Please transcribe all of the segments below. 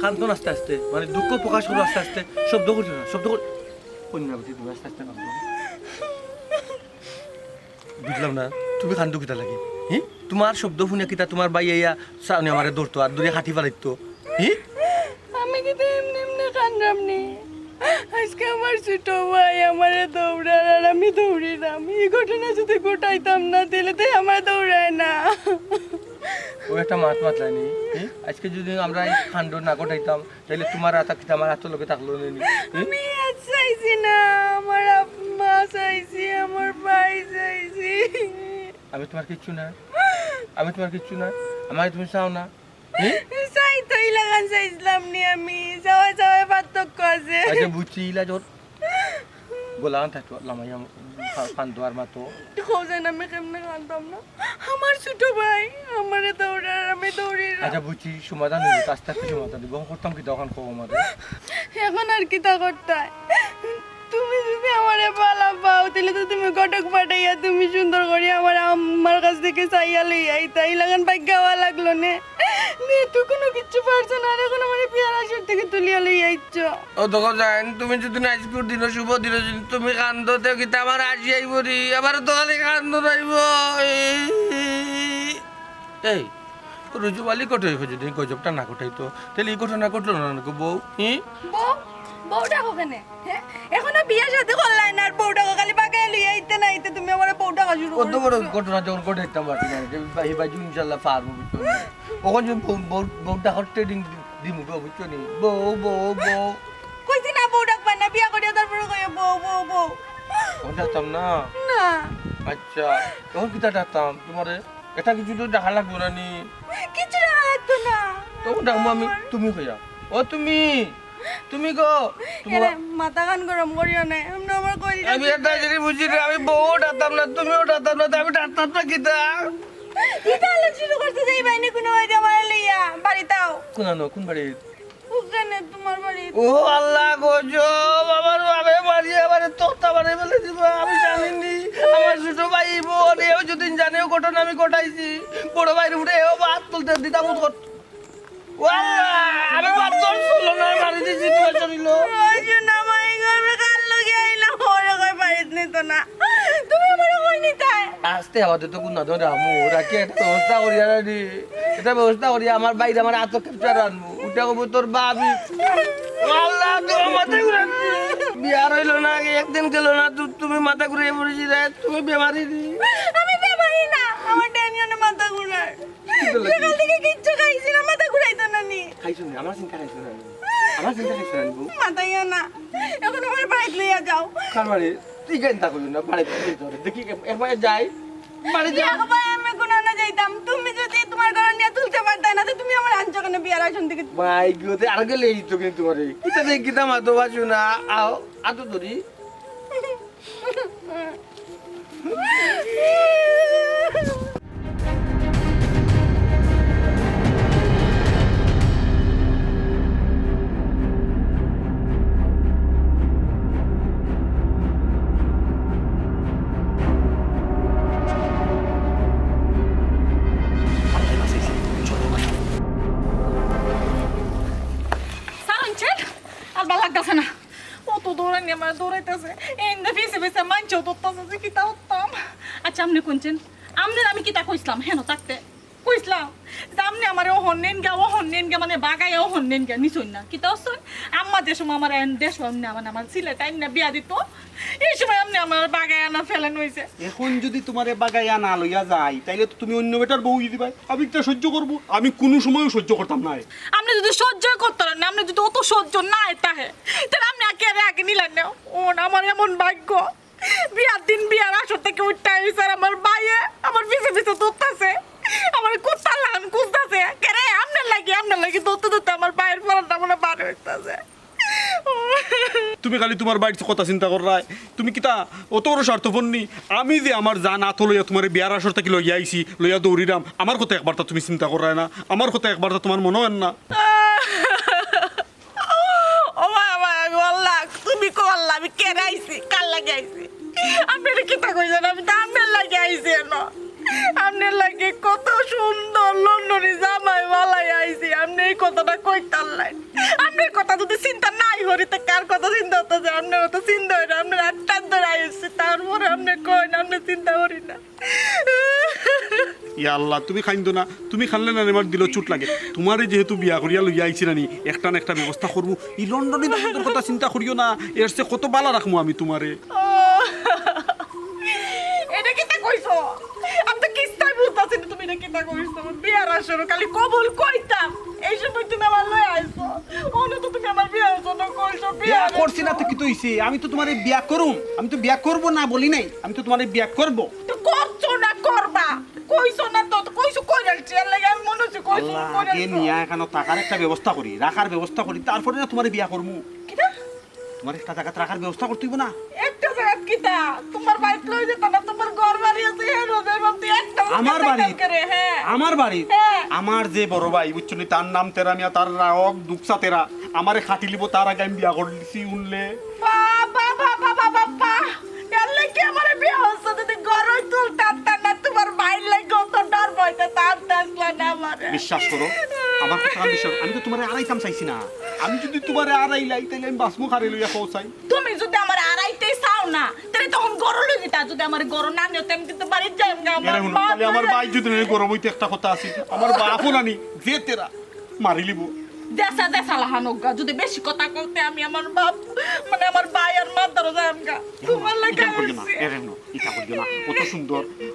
কান্দন আস্তে আস্তে মানে দুঃখ প্রকাশ করো আস্তে আস্তে শব্দ করছো না শব্দ কর কন্যাবতী তুমি আস্তে আস্তে কান্দো বুঝলাম না তুমি কান্দো কিতা লাগে হ্যাঁ তোমার শব্দ শুনে কিতা তোমার বাই আইয়া সামনে আমারে দৌড়তো আর দূরে হাঁটি পালাইতো হ্যাঁ আমি কিন্তু এমনি এমনি কান্দাম নি আজকে আমার ছোট ভাই আমারে দৌড়ার আর আমি দৌড়িলাম এই ঘটনা যদি ঘটাইতাম না তাহলে তো আমার দৌড়ায় না ও একটা মাত মাতলানি আজকে যদি আমরা এই কাণ্ড না ঘটাইতাম তাহলে তোমার আতা কিতা আমার হাতের লোকে থাকলো না আমি আজ চাইছি না আমার আম্মা চাইছি আমার ভাই চাইছি আমি তোমার কিচ্ছু না আমার তুমি চাও না চাই তো ইলাগান চাইছিলাম নি আমি যাওয়া যাওয়া পার্থক্য আছে আচ্ছা বুঝছি ইলা জোর গোলাম থাকতো লামাইয়া কান্দো আর মাতো খোঁজেন আমি কেমনে কান্দতাম না আমার ছোট ভাই আমারে দৌড়ার আমি দৌড়ি আচ্ছা বুঝছি সমাধান হইব আস্তে আস্তে সমাধান দিব করতাম কি তখন কব আমাদের এখন আর কি তা করতে তুমি যদি আমারে পালা পাও তাহলে তো তুমি কটক পাঠাইয়া তুমি সুন্দর করে আমার আম্মার কাছ থেকে চাইয়া লই তাই লাগান ভাগ্যওয়া লাগলো নে তুই কোনো কিচ্ছু পারছো না আর এখন আমার পেয়ারা সুর থেকে তুলিয়া লই আইছ ও দেখো জান তুমি যদি নাইজপুর দিন শুভ দিন তুমি কান্দো দেও কি আমার আজি আইব রি আবার তো খালি কান্দো যাইব এই রুজুবালি কত হইব যদি গজবটা না কটাইতো তাহলে এই ঘটনা ঘটলো না বউ বউটা ওখানে হ্যাঁ এখনো বিয়ে সাথে করলাই না আর বউটা খালি বাগায় লই আইতে না আইতে তুমি আমার বউটা শুরু কত বড় ঘটনা যখন ঘটাইতাম পারছি না এই বাজু ইনশাল্লাহ পারবো বুঝছো ওখানে যে বউটা হট ট্রেডিং দিমু বুঝছো নি বউ বউ বউ কইছি না বউটা পাই না বিয়া করিয়া তারপরে কই বউ বউ বউ তখন ডাকতাম না না আচ্ছা তখন কিতা ডাকতাম তোমারে এটা কিছু তো দেখা লাগবো না নি কিছু না লাগতো না তখন ডাকবো আমি তুমি কইয়া ও তুমি গো এরে মাথা কান গরম করিও না আমরা আমার কইল আমি একটা জিনিস বুঝি না আমি বউ ডাকতাম না তুমিও ডাকতাম না আমি ডাকতাম না কিতা এটা আলোচনা শুরু করতে যাই বাইনে কোনো ওইটা আমার লইয়া বাড়িতাও কোন বাড়ি ওখানে তোমার বাড়ি ও আল্লাহ গোজো বাবার বাবে বাড়ি আবার তোতা বাড়ি বলে দিব আমি জানিনি আমার ছোট ভাই বোন এও যদি জানেও ঘটনা আমি ঘটাইছি বড় ভাইয়ের উপরে এও বাদ তুলতে দিতাম ও আল্লাহ আমি বাদ চলছিল না মারি দিছি তুই চলিল ওই জন্য আমার ঘরে কাল লগে আইলাম ওরে কই বাড়িত নিত না তুমি আমার কই নিতাই আস্তে আমাদের তো কোন ধরে আমু রাখি একটা ব্যবস্থা করি আনি এটা ব্যবস্থা করি আমার বাইরে আমার আতো ক্যাপচার আনবো উঠা কব তোর বাবি আল্লাহ তো মাথা ঘুরে বিয়ার হইল না একদিন গেল না তুমি মাথা ঘুরে পড়েছি রে তুমি বেমারি দি আমি বেমারি না আমার টেনশনে মাথা ঘুরায় সকাল থেকে কিচ্ছু খাইছি না মাথা ঘুরাইতো না নি খাইছো না আমার চিন্তা খাইছো না আমার চিন্তা খাইছো না বউ মাথাইও না এখন আমার বাড়িতে লইয়া যাও কার বাড়ি তুই চিন্তা করিস না বাড়িতে ধরে দেখি একবার যাই বাড়ি যাই একবার আমি কোন না যাইতাম তুমি যদি তোমার ঘর নিয়ে তুলতে পারতে না তো তুমি আমার আনছো কেন বিয়ার আসন থেকে ভাই গিয়ে আর গেলে এই তো কিন্তু তোমারে কিতা দেখ কিতা মাতো বাসু না আও আতো ধরি আচ্ছা আপনি কোনছেন আমনের আমি কিতা কইছিলাম হেন থাকতে কইছিলাম আমনে আমার ও হন্নেন গা মানে বাগায় ও হন্নেন গা নিছুন না কিতা হচ্ছেন আম্মা যে সময় আমার দেশ আমনে আমার ছেলে টাইম না বিয়া দিত এই সময় আমনে আমার বাগায় আনা ফেলেন হইছে এখন যদি তোমারে বাগাইয়া না লইয়া যাই তাইলে তো তুমি অন্য বেটার বউ দিবা আমি তো সহ্য করব আমি কোনো সময়ও সহ্য করতাম না আপনি যদি সহ্য করতে না আপনি যদি অত সহ্য না তাহে তাহলে আপনি আগে নিলেন না ও আমার এমন ভাগ্য বিয়ার দিন বিয়ার আসর থেকে উঠতে স্যার আমার বাইয়ে আমার পিছে পিছে দৌড়তেছে আমার কুত্তার লাগান কুস্তাছে কেরে আপনার লাগি দৌড়তে আমার বাইয়ের ফলনটা মনে বার হইতেছে তুমি খালি তোমার বাড়িতে কথা চিন্তা করাই তুমি কিতা অত বড় স্বার্থপর নি আমি যে আমার জান আত লইয়া তোমার বিয়ার আসর থেকে লইয়া আইছি লইয়া দৌড়িরাম আমার কথা একবার তুমি চিন্তা করাই না আমার কথা একবার তোমার মনে হয় না ও বাবা আল্লাহ তুমি কল্লা আমি কেরে আইছি কাল লাগে আইছি আপনার কিতা কইছেন আমি তো আপনার লাগে আইছি না আপনার লাগে কত সুন্দর লন্ডনে জামাই বালাই আইছি আপনি এই কথাটা কইতার লাই আপনার কথা যদি চিন্তা নাই করি তা কার কথা চিন্তা হতো যে আপনার কথা চিন্তা হয় না আপনার আটটার ধরে আইসি তারপরে আপনি কই না আপনি চিন্তা করি না ইয়া আল্লাহ তুমি খাইন্দো না তুমি খানলে না আমার দিল চুট লাগে তোমারে যেহেতু বিয়া করিয়া লইয়া আইছি না নি একটা না একটা ব্যবস্থা করবো এই লন্ডনে তোমাদের কথা চিন্তা করিও না এর চেয়ে কত বালা রাখবো আমি তোমারে এটা কিতা কইছো আমি তো কিস্তাই বুঝতাছি না তুমি এটা কিতা কইছো বিয়ার আসর খালি কবুল কইতাম এই সময় তুমি আমার লই আইছো ওনে তো তুমি আমার বিয়ার জন্য কইছো বিয়া করছি না তো কি তো হইছে আমি তো তোমারে বিয়া করুম আমি তো বিয়া করব না বলি নাই আমি তো তোমারে বিয়া করব তো করছো না করবা কইছো না তো কইছো কইরালছি এর লাগি আমি মনে হচ্ছে কইছো আল্লাহ আগে নিয়া এখানে টাকার একটা ব্যবস্থা করি রাখার ব্যবস্থা করি তারপরে না তোমারে বিয়া করমু কিতা তোমার একটা জায়গা রাখার ব্যবস্থা করতে হইব না একটা জায়গা কিতা তোমার বাইক লই যেত না তোমার ঘর বাড়ি আছে হে রোদের মধ্যে একটা আমার বাড়ি করে হ্যাঁ আমার বাড়ি হ্যাঁ। আমার যে বড় ভাই বুঝছো নি, তার নাম তেরা মিয়া তার রাগ দুকসা তেরা আমারে খাটি লিব তার আগে আমি বিয়া করছি উনলে বাবা বাবা বাবা বাবা এলে কি আমার বিয়ে হচ্ছে যদি গরই তুল টানতা না তোমার বাইর লাগে কত ডর ভয়তে তার আসলা না আমারে বিশ্বাস করো আমার কথা আমি বিশ্বাস আমি তো তোমারে আড়াইতাম চাইছি না আমি যদি তোমারে আড়াই লাই তাইলে আমি বাসমু খারে লইয়া পৌঁছাই তুমি যদি আমার আড়াইতেই চাও না তাহলে তখন গরম লই দিতা যদি আমার গরম না নিও তেমন কিন্তু বাড়ি যাই না এরে হুন তাহলে আমার ভাই যদি নেই গরম হইতে একটা কথা আছে আমার বাপও নানি যে তেরা মারি লিব দেশা দেশা লাহানোগা যদি বেশি কথা কইতে আমি আমার বাপ মানে আমার ভাই আর মা ধরো যামগা তোমার লাগে ইটা করিও না এরে নো ইটা করিও না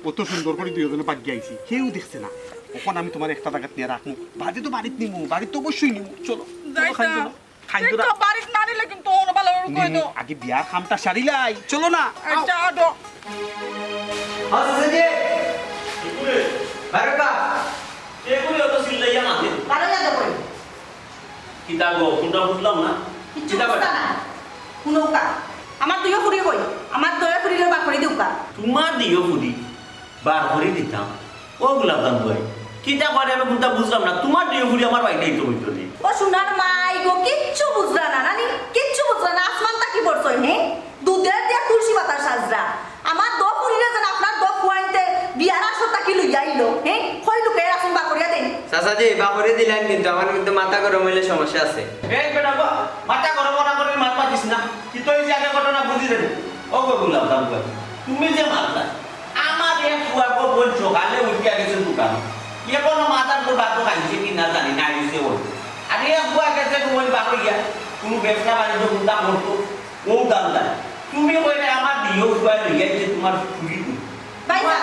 অত সুন্দর করে দুইজনে ভাগ্য আইছি কেউ দেখছে না ওখান আমি তোমার একটা জায়গা নিয়ে রাখমু বাড়ি তো বাড়িতে নিমু বাড়ি তো অবশ্যই নিমু চলো যাইতাম খাইতো তো বাড়ি না নিলে কিন্তু ওর ভালো কই দাও আগে বিয়ার খামটা সারিলাই চলো না আচ্ছা আডো হাসছে বারকা এগুলি অত সিল্লাইয়া মাঝে ভালো লাগে পড়ে কিতা গো কোনটা বুঝলাম না কিচ্ছু বুঝতা না শুনোকা আমার দুইও ফুরি কই আমার দয়া ফুরিলে বা করে দিউকা তোমার দিও ফুদি বার করে দিতাম ও গোলাপ দাম ভাই কিতা করে আমি কোনটা বুঝলাম না তোমার দিও ফুদি আমার বাইটাই তো হইতো নি ও সোনার মাই গো কিচ্ছু বুঝলা না নানি কিচ্ছু বুঝলা না আসমানটা কি পড়ছই হে দুধের দিয়া তুলসী পাতার সাজরা আমার দো ফুরিলে যেন আপনার দো ফুয়াইতে বিয়ার আসরটা কি লইয়া আইলো হে কই লুকে আসুন বা করিয়া দেন চাচাজি বাপরে দিলেন কিন্তু আমার কিন্তু মাথা গরম হইলে সমস্যা আছে এই বেটা গো মাথা গরম না করে মাত পাতিস না কি তো এই জায়গা ঘটনা বুঝি দেন ও গো গোলাপ দাম ভাই তুমি যে মারলা আমার এক ফুয়া গো বল সকালে উঠিয়া গেছে দোকান কে কোন মাথার তো বাতো খাইছে কি না জানি না আইছে ওই আর এক ফুয়া গেছে ওই বাপে গিয়া কোন ব্যবসা বাণিজ্য কোনটা করতো ও দামদার তুমি কইলে আমার দিও ফুয়া লইয়া যে তোমার ফুরি ভাইসা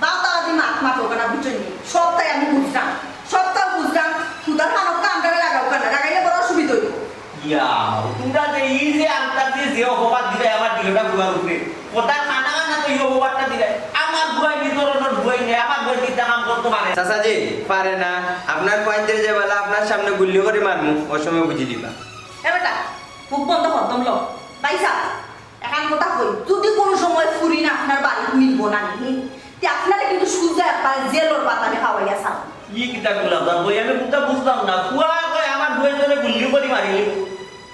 বাউতা দি মাত মাতো কানা বুঝছনি সবটাই আমি বুঝতাম সবটা বুঝতাম সুদার মানব কামটারে লাগাও কানা লাগাইলে বড় অসুবিধা হইব ইয়া তোমরা যে এই যে আনতার যে অপবাদ দিলে আমার দিলটা বুয়ার উপরে কথা খানা না তো এই অপবাদটা দিলে আমার বুয়াই নিতরণের বুয়াই নেই আমার বুয়াই দিতে কাম করতে পারে চাচাজি পারে না আপনার পয়েন্টের যে বেলা আপনার সামনে গুল্লি করে মারমু ও সময় বুঝি দিবা এ বেটা মুখ বন্ধ কর দমলো ভাইসা এখন কথা কই যদি কোনো সময় ফুরি না আপনার বাড়ি মিলবো না নি তে আপনারা কিন্তু সুজা একটা জেলর পাতানে খাওয়াইয়া সাম ই কিতা গোলাপ দাম বই আমি কোনটা বুঝলাম না কুয়া কয় আমার বুয়াই ধরে গুল্লি করে মারিলে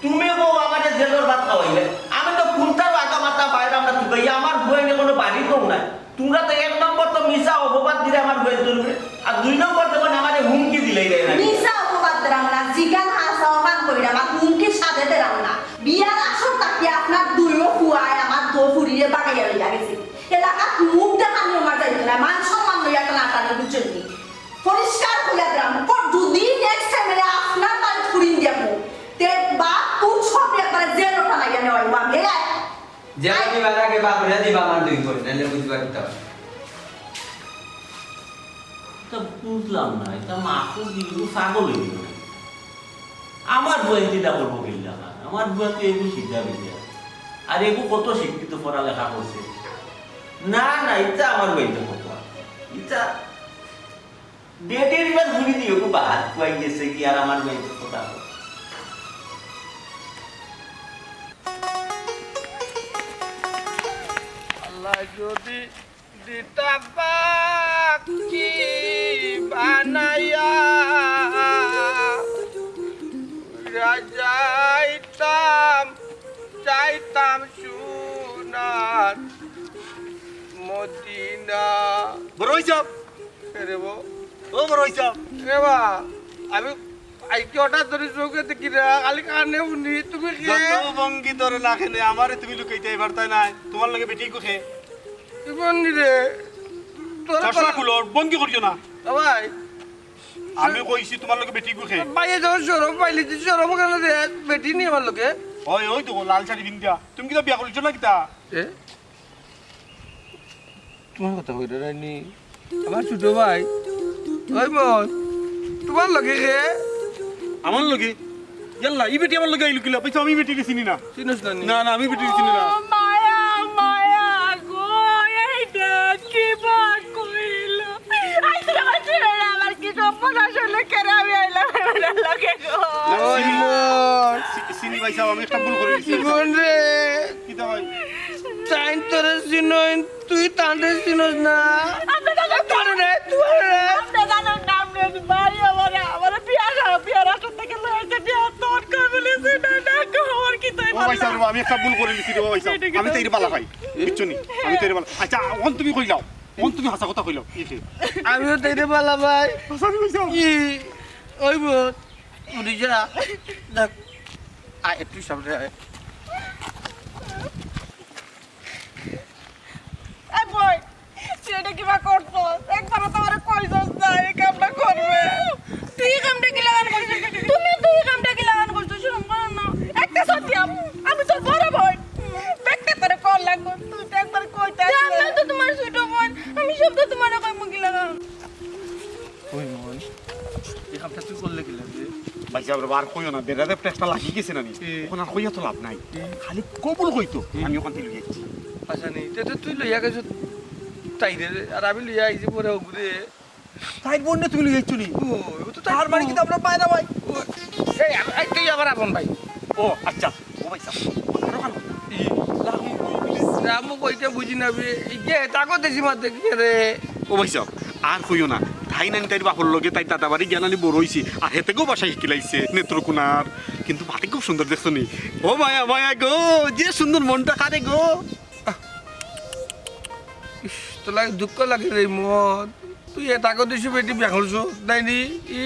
তুমি বউ আমাদের জেলের ভাত খাওয়াইলে আমি তো কোনটার আগা মাথা বাইরে আমরা তুকাই আমার বুয়াই নিয়ে কোনো বাড়ি তো নাই তোমরা তো এক নম্বর তো মিশা অপবাদ দিলে আমার বুয়াই ধরবে আর দুই নম্বর তখন আমাদের হুমকি দিলেই রে মিসা অপবাদ দেরাম না জিগান হাসা অবান করি না আমার হুমকি সাথে দেরাম না বিয়ার আসর তাকে আপনার দুইও ফুয়ায় আমার দো ফুরিয়ে বাগাইয়া লইয়া গেছে এলাকা মুখ দেখানি আমার যাইতো না মান সম্মান লইয়া একটা নাটানি বুঝছেন নি পরিষ্কার কইয়া দেরাম যদি নেক্সট টাইমে আপনার বাড়ি ফুরিন যাবো তে বা কোন সব একবারে জেল ওঠা লাগিয়া নেওয়া আমি যে আমি বারাকে বাপরে দিবা আমার দুই করে নালে বুঝবা কিতা তো বুঝলাম না এটা মাসুদ দিলু পাগল হয়ে গেল আমার বই চিন্তা করবো গেল আমার বই তো এগু শিক্ষা বেশি আর এগু কত শিক্ষিত পড়ালেখা করছে না না এটা আমার বইতে কত এটা ডেটের এবার ঘুরি দিয়ে ওকে বাদ পাই গেছে কি আর আমার বইতে কথা আল্লাহ যদি দিতা পাখি বানাইয়া যাইতাম চাইতাম সোনার মদিনা বড় হইছাব রে বউ ও বড় হইছাব রে বা আমি আজকে হঠাৎ ধরে চোখে দেখি না খালি কানে শুনি তুমি কে যত বঙ্গি তোর না খেলে আমারে তুমি লুকাইতে পারতাই নাই তোমার লগে বেটি কুখে জীবন রে তোর চশমা খুলো বঙ্গি করিও না ভাই আমি কইছি তোমার লগে বেটি কুখে বাইরে যাওয়ার সরম পাইলি তুই সরম কেন রে বেটি নিয়ে আমার লোকে ওই ওই তো লাল শাড়ি পিন্দিয়া তুমি কি বিয়া করিছো না কিতা তোমার কথা কইরা রানি আমার ছোট ভাই ওই মন তোমার লগে কে আমার লগে ইয়াল্লা এই বেটি আমার লগে আইলো কিলা পয়সা আমি বেটিকে চিনি না চিনিস না নি? না না আমি বেটিকে চিনি না ও মায়া মায়া গো এইটা কি বাত কইল আই তোরা বাচ্চারা আমার কি সম্পদ আসলে কেন আমি আইলাম আমার লাগে গো ওই মন চিনি পয়সা আমি একটা ভুল করে দিছি জীবন রে কিতা ভাই টাইম তোরে চিনই তুই তান্ডে চিনস না আপনি দাদা তোর রে তোর রে আপনি জানেন না আপনি বাড়ি আমার বিয়ার আসন থেকে লয়েছে বিয়া তোর কই বলেছে না না খবর কি তাই ও পয়সা আমি একটা ভুল করে দিছি রে ও পয়সা আমি তো এই বালা ভাই বুঝছো নি আমি তো এই বালা আচ্ছা অন তুমি কইলাও অন তুমি হাসা কথা কইলাও ইকে আমিও তাইতে পালা ভাই হাসা কইছো কি ওই বোন উনি যা দেখ আয় একটু সামনে আয় এই বই তুই এটা কিবা করছো একবার তো আমার কইছস না এই কামটা করবে তুই এই কামটা কি লাগান করছিস তুমি তো এই কামটা কি লাগান করছিস শরম করো না একটা সত্যি আমি তোর বড় ভাই দেখতে তোরে কল লাগবে তুই তো একবার কইতে আমি তো তোমার ছোট বোন আমি সব তো তোমার কই মুখি লাগাম ওই মন এই কামটা তুই করলে কি লাগবে ভাই যাবর বার কইও না বেড়াতে প্রেসটা লাগি গেছে না নি ওখানে আর কইয়া তো লাভ নাই খালি কবুল কইতো আমি ওখান থেকে লইছি আচ্ছা নি তে তুই লইয়া গেছ তাই রে আর আমি লইয়া আইছি পরে ঘুরে তাই বোন তুমি লইছো নি ও তো তার মানে কি আমরা পাই না ভাই এই তুই আবার আপন ভাই ও আচ্ছা ও ভাই সাহেব আরো ভালো রামু কইতে বুঝি না বে ইকে তাকো দেশি মাত দেখি রে ও ভাই সাহেব আর কইও না তাই নানি তাই বাপর লগে তাই দাদা বাড়ি জ্ঞানানি বড় হইছে আর হেতেকেও বাসায় শিখিলাইছে নেত্রকোনার কিন্তু ভাতে খুব সুন্দর দেখছো নি ও মায়া মায়া গো যে সুন্দর মনটা কারে গো তো লাগে দুঃখ লাগে রে মন তুই তাকো দেশি বেটি বিয়া করছো তাই নি ই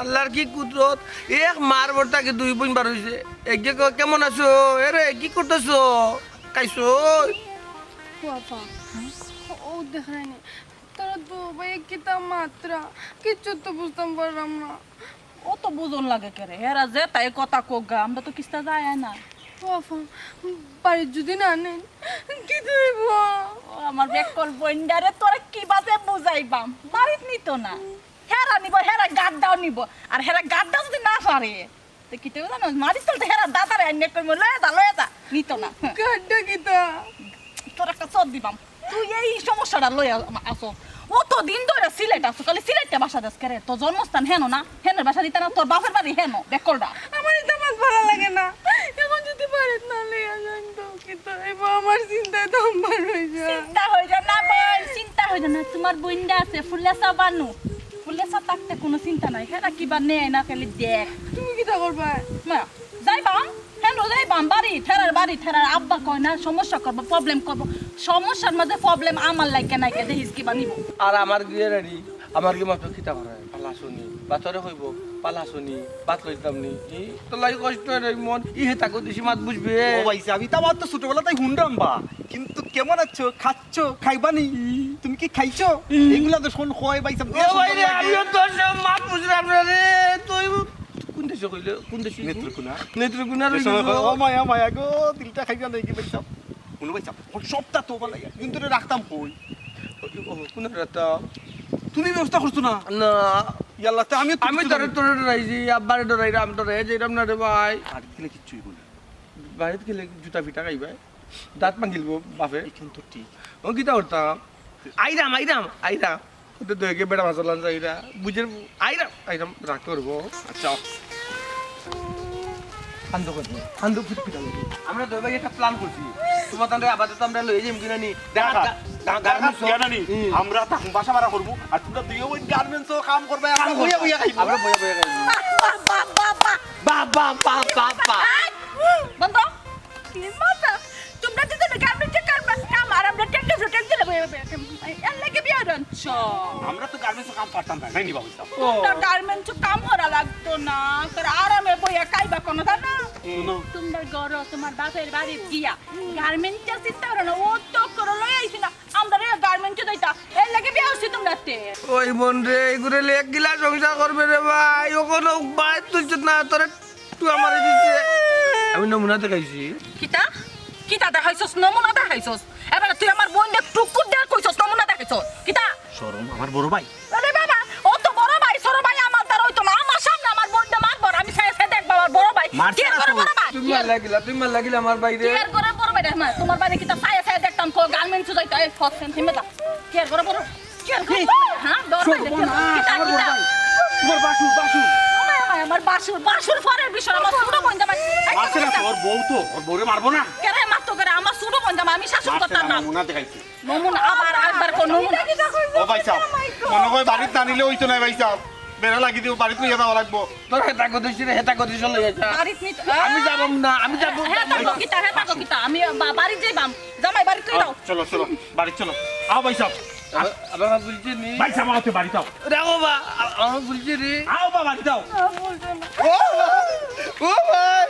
আল্লাহর কি কুদরত এক মার বর্তাকে দুই বোন বার হইছে একে কেমন আছো এরে কি করতেছো কাইছো বাবা ও দেখায়নি তোরা তো ভাই কিতা মাত্রা কিচ্ছু তো বুঝতাম পারলাম না ও তো বুঝন লাগে কেরে হেরা যে তাই কথা কোগা আমরা তো কিস্তা যায় না বাবা বাড়ির যদি না নেন কি দেব ও আমার বেকল বইন্ডারে তোরে কি বাজে বুঝাইবাম বাড়িত নিত না হেরা নিব হেরা গাড্ডাও নিব আর হেরা গাড্ডা যদি না পারে তো কি তুই জানো মারিস তো হেরা দাদারে আইনে কই লয়ে যা নিত না গাড্ডা কিতা তোর একটা চোদ দিবাম তুই এই সমস্যাটা লয়ে আসো অত দিন ধরে সিলেট আসো খালি সিলেটে বাসা দেশ করে তোর জন্মস্থান হেন না হেনের বাসা দিতে না তোর বাপের বাড়ি হেন বেকলটা আমার এটা আমার ভালো লাগে না এখন যদি বাড়িতে না লইয়া যান তো কিতা এবার আমার চিন্তায় দম বার হয়ে যায় চিন্তা হয়ে যায় না বোন চিন্তা হয়ে যায় না তোমার বইন্ডা আছে ফুলেসা বানু ফুলেসা থাকতে কোনো চিন্তা নাই হেরা কিবা নেয় না খালি দেখ তুমি কিতা করবা না যাইবাম হেন যাইবাম বাড়ি ঠেরার আব্বা কয় না সমস্যা করবো প্রবলেম করবো সমস্যার মধ্যে প্রবলেম আমার লাগে নাই কে দেখিস কিবা নিব আর আমার গিয়ে রেডি আমার কি মাত্র খিতা করে পালা শুনি বাতরে হইব পালা শুনি বাত লইতাম নি ই তো লাই কষ্ট রে মন ই হে তাকো দেশি মাত বুঝবে ও ভাই সাহেব আমি তো আমার তো ছোটবেলা তাই হুন্ডাম বা কিন্তু কেমন আছো খাচ্ছো খাইবানি তুমি কি খাইছো এগুলা তো শোন খোয়াই ভাই সাহেব ও ভাই রে আমিও তো সব মাত বুঝলাম না রে তুই কোন দেশে কইলে কোন দেশে নেত্রকোনা নেত্রকোনা রে ও মায়া মায়া গো দিলটা খাইবা নাই কি ভাই সাহেব কোন ভাই সাহেব সবটা তো বলা কিন্তু রাখতাম কই কোন রাতা তুমি ব্যবস্থা করছো না না ইয়াল্লা তে আমি আমি তোরে তোরে ডরাইছি আব্বারে ডরাই রাম তোরে যেরাম না রে ভাই আর দিলে কিচ্ছুই বলি বাড়িতে গেলে জুতা ফিটা খাইবে দাঁত ভাঙিলব বাপে এখন তো ঠিক ও কিতা করতাম আইরাম ওদের দইকে বেড়া মাসালান যাইরা বুঝের আইরাম রাগ করবো আচ্ছা হান্দু ফিটা আমরা দই ভাই একটা প্ল্যান করছি তোমার তান্ডে আপাতত আমরা লই যাইম কিনা নি আমরা তখন বাসা ভাড়া করবো আর তোমরা দুইও ওই গার্মেন্টসও কাম করবে আমরা বইয়া বইয়া খাইবো আমরা বইয়া বইয়া খাইবো বা বন্ধ কি মাথা তোমরা দিতে না কাম করবা কাম আর আমরা টেন্ডে টেন্ডে লাগে এর লাগে বিয়া করছো আমরা তো গার্মেন্টসে কাম পারতাম না নাই নি বাবু সাহেব তোমরা গার্মেন্টস কাম করা লাগতো না তোর আরামে বইয়া খাইবা কোনো তা না শুনো তোমার ঘর তোমার বাপের বাড়ি গিয়া গার্মেন্টস চিন্তা করো না ও তো করে লই আইছি না আমরা গার্মেন্টস যাইতা এর লাগে বিয়া হইছি তোমরা তে ওই মন রে এগুলো এক গিলা সংসার করবে রে ভাই ও কোনো বাইর তুলছে না তোরে তুই আমারে দিচ্ছে আমি নমুনা দেখাইছি কিতা কিতা দেখাইছস নমুনা দেখাইছস এবারে তুই আমার বোন দেখ টুকুর দেখ কইছস নমুনা দেখাইছস কিতা শরম আমার বড় ভাই আরে বাবা ও তো বড় ভাই ছোট ভাই আমার দ্বার হইতো না আমার সামনে আমার বোনটা মারবো আমি সাথে সাথে দেখব আমার বড় ভাই মারছে কি না করে তো। বড় ভাই তুমি মার লাগিলা আমার বাইরে কি করে বড় ভাই রে তোমার বাড়ি কিতা সাথে সাথে দেখতাম কো গার্মেন্টস যাইতো এই ফস সেন্টিমে দা কি করে বড় কি করে হ্যাঁ দর ভাই কিতা কিতা তোমার বাসু আমার বাসুর ফরের বিষয় আমার ছোট বোন জামাই মারছে না তোর বউ তো ওর বউরে মারবো না কেরে মারতো করে আমার ছোট বোন জামাই আমি শাসন মারছে করতাম না না নমুনা দেখাইছি নমুনা আবার একবার কোন নমুনা ও ভাই সাহেব মনে হয় বাড়িতে আনিলে হইতো না ভাই সাহেব বেড়া লাগি দিও বাড়িতে লইয়া যাওয়া লাগবো তোর হেতা কদিছি রে হেতা কদিছ লই যা বাড়িত নিত আমি যাব না আমি যাব হ্যাঁ তাকো কিতা আমি বাড়ি যাইবাম জামাই বাড়ি কই দাও চলো চলো বাড়ি চলো আও ভাই সাহেব আবার বলছি নি ভাই সাহেব আও বাড়ি যাও রাখো বা আমি বলছি রে আও বাড়ি যাও ও ভাই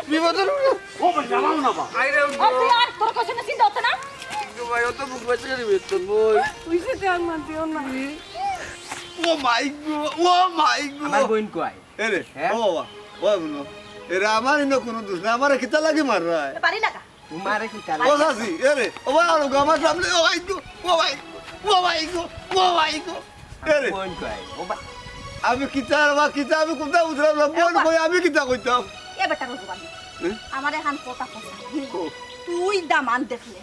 বিপদের ও ভাই যাও না বা আইরে ও তুই আর তোর কাছে না চিন্তা হচ্ছে না ভাই ও তো বুক বেঁচে গেলি বেতন বই পয়সা দেওয়ার না দিও না ও মাই গো ও মাই গো আমার বোন কয় এরে হ্যাঁ? ও বাবা ও বুনো এরে আমার ইনো কোনো দোষ না আমার কিতা লাগি মার রায় পারি না কা তোমারে কি ও সাসি এরে ও ভাই আর আমার সামনে ও ভাই গো ও ভাই ও ভাই গো ও ভাই গো এরে বোন কয় ও আমি কিতা বা কিতা আমি কোনটা উঠলাম না বোন কই আমি কিতা কইতাম এ বেটা রজবানি হ্যাঁ? আমার এখান কথা কথা তুই দামান দেখলে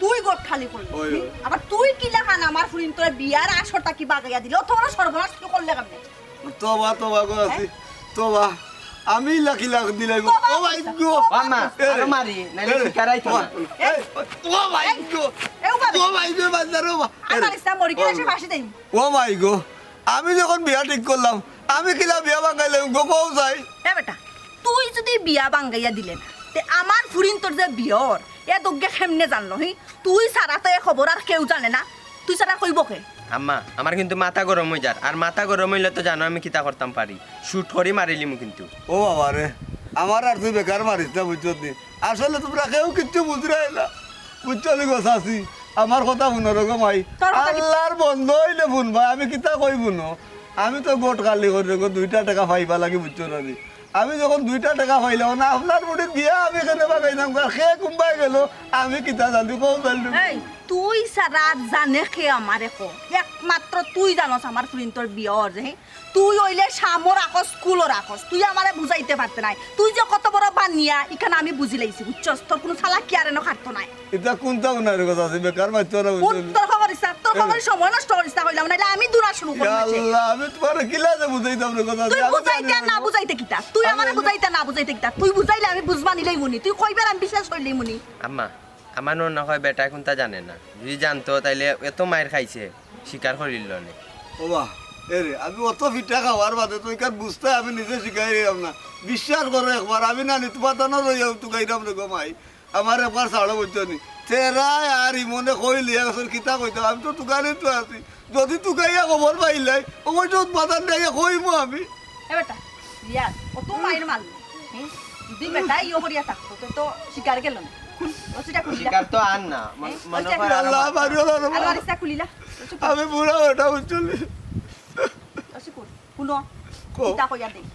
তুই গোট খালি করলি ওই, ওই। আবার তুই কিলা খান আমার ফুরিন তোর বিয়ার আসরটা কি বাগাইয়া দিল অথবা সর্বনাশ কি করলে কেমনে তোবা তোবা গো আছি তোবা আমি লাকি লাখ দিলাই গো ও ভাই গো আমা আরো মারি নাইলে শিকারাই তো না ও ভাই গো এও পাবে ও ভাই গো বাজার ও আমার ইসলাম মরি গেলে সে ফাঁসি দেই ও ভাই গো আমি যখন বিয়া ঠিক করলাম আমি কিলা বিয়া বাঙাইলাম গো কও যাই এ বেটা তুই যদি বিয়া বাঙ্গাইয়া দিলে না তে আমার ফুরিন তোর যে বিয়র এ দগ্গে কেমনে জানলো হি তুই সারা তো এ খবর আর কেউ জানে না তুই সারা কইব কে আম্মা আমার কিন্তু মাথা গরম হয়ে যার আর মাথা গরম হইলে তো জানো আমি কিতা করতাম পারি শুট করে মারিলিমু কিন্তু ও বাবা রে আমার আর তুই বেকার মারিস না বুঝছো নি আসলে তোমরা কেউ কিচ্ছু বুঝরে না বুঝছো নি গো শাসি আমার কথা শুনো রকম ভাই তোর কথা কি- আল্লাহর বন্ধ হইলে শুন ভাই আমি কিতা কই শুনো আমি তো গোট কালি করে গো 2টা টাকা পাইবা লাগে বুঝছো না নি? আমি যখন 2টা টাকা পাইলাম না আপনার মুড়ি বিয়া আমি এখানে বাগাইলাম সে কুম্বাই গেল আমি কিতা জানি কও জানি এই তুই সারা জানে কে আমারে কো একমাত্র তুই জানস আমার ফুরিন তোর বিয়র যে তুই হইলে সামর আকস স্কুলর আকস তুই আমারে বুঝাইতে পারতে নাই তুই যে কত বড় বানিয়া এখানে আমি বুঝি লাইছি বুঝছস তোর কোনো শালা কি আর এনে খাটতো নাই এটা কোনটা উনার কথা আছে বেকার মারছো না বুঝছো নি? তোর খবর ইচ্ছা তোর খবর সময় নষ্ট করিস না হইলাম নাইলে আমি দূরা শুরু ইয়া করব আল্লাহ আমি তোমার কিলাতে বুঝাইতাম না কথা তুই আমি বুঝাইতে জানি না বুঝাইতে কিতা তুই আমারে বুঝাইতে না বুঝাইতে কিতা তুই বুঝাইলে আমি বুঝবা নিলেই মুনি তুই কইবার আমি বিশ্বাস হইলেই মুনি আম্মা আমার না হয় বেটা এখন তা জানে না যদি জানতো তাইলে এত মায়ের খাইছে স্বীকার করিল না ও বাহ এরে আমি অত ফিটা খাওয়ার বাদে তুই কার বুঝতে আমি নিজে শিখাই দিলাম না বিশ্বাস করো একবার আমি না তোমার তো রইয়াও তুই গাইলাম রে গমাই আমার একবার ছাড়ো বুঝছো নি তেরাই আর ইমনে কইলি এখন কিতা কইতাম আমি তো দোকানে তো আছি যদি তুই গাইয়া খবর পাইলাই ওই তো উৎপাদন দেয় কইমো আমি এ বেটা রিয়া ও তো মাইর মারল যদি বেটা ইও করিয়া থাকতো তো তো শিকার গেল না ও সেটা খুলিলা স্বীকার তো আন না মনে হয় আরো আল্লাহ মারিও না রে আর বাবা। আরিসা খুলিলা আমি বুড়া ওটা বুঝছো নি? অসিকুর শুনো কও। কিতা কইয়া দেই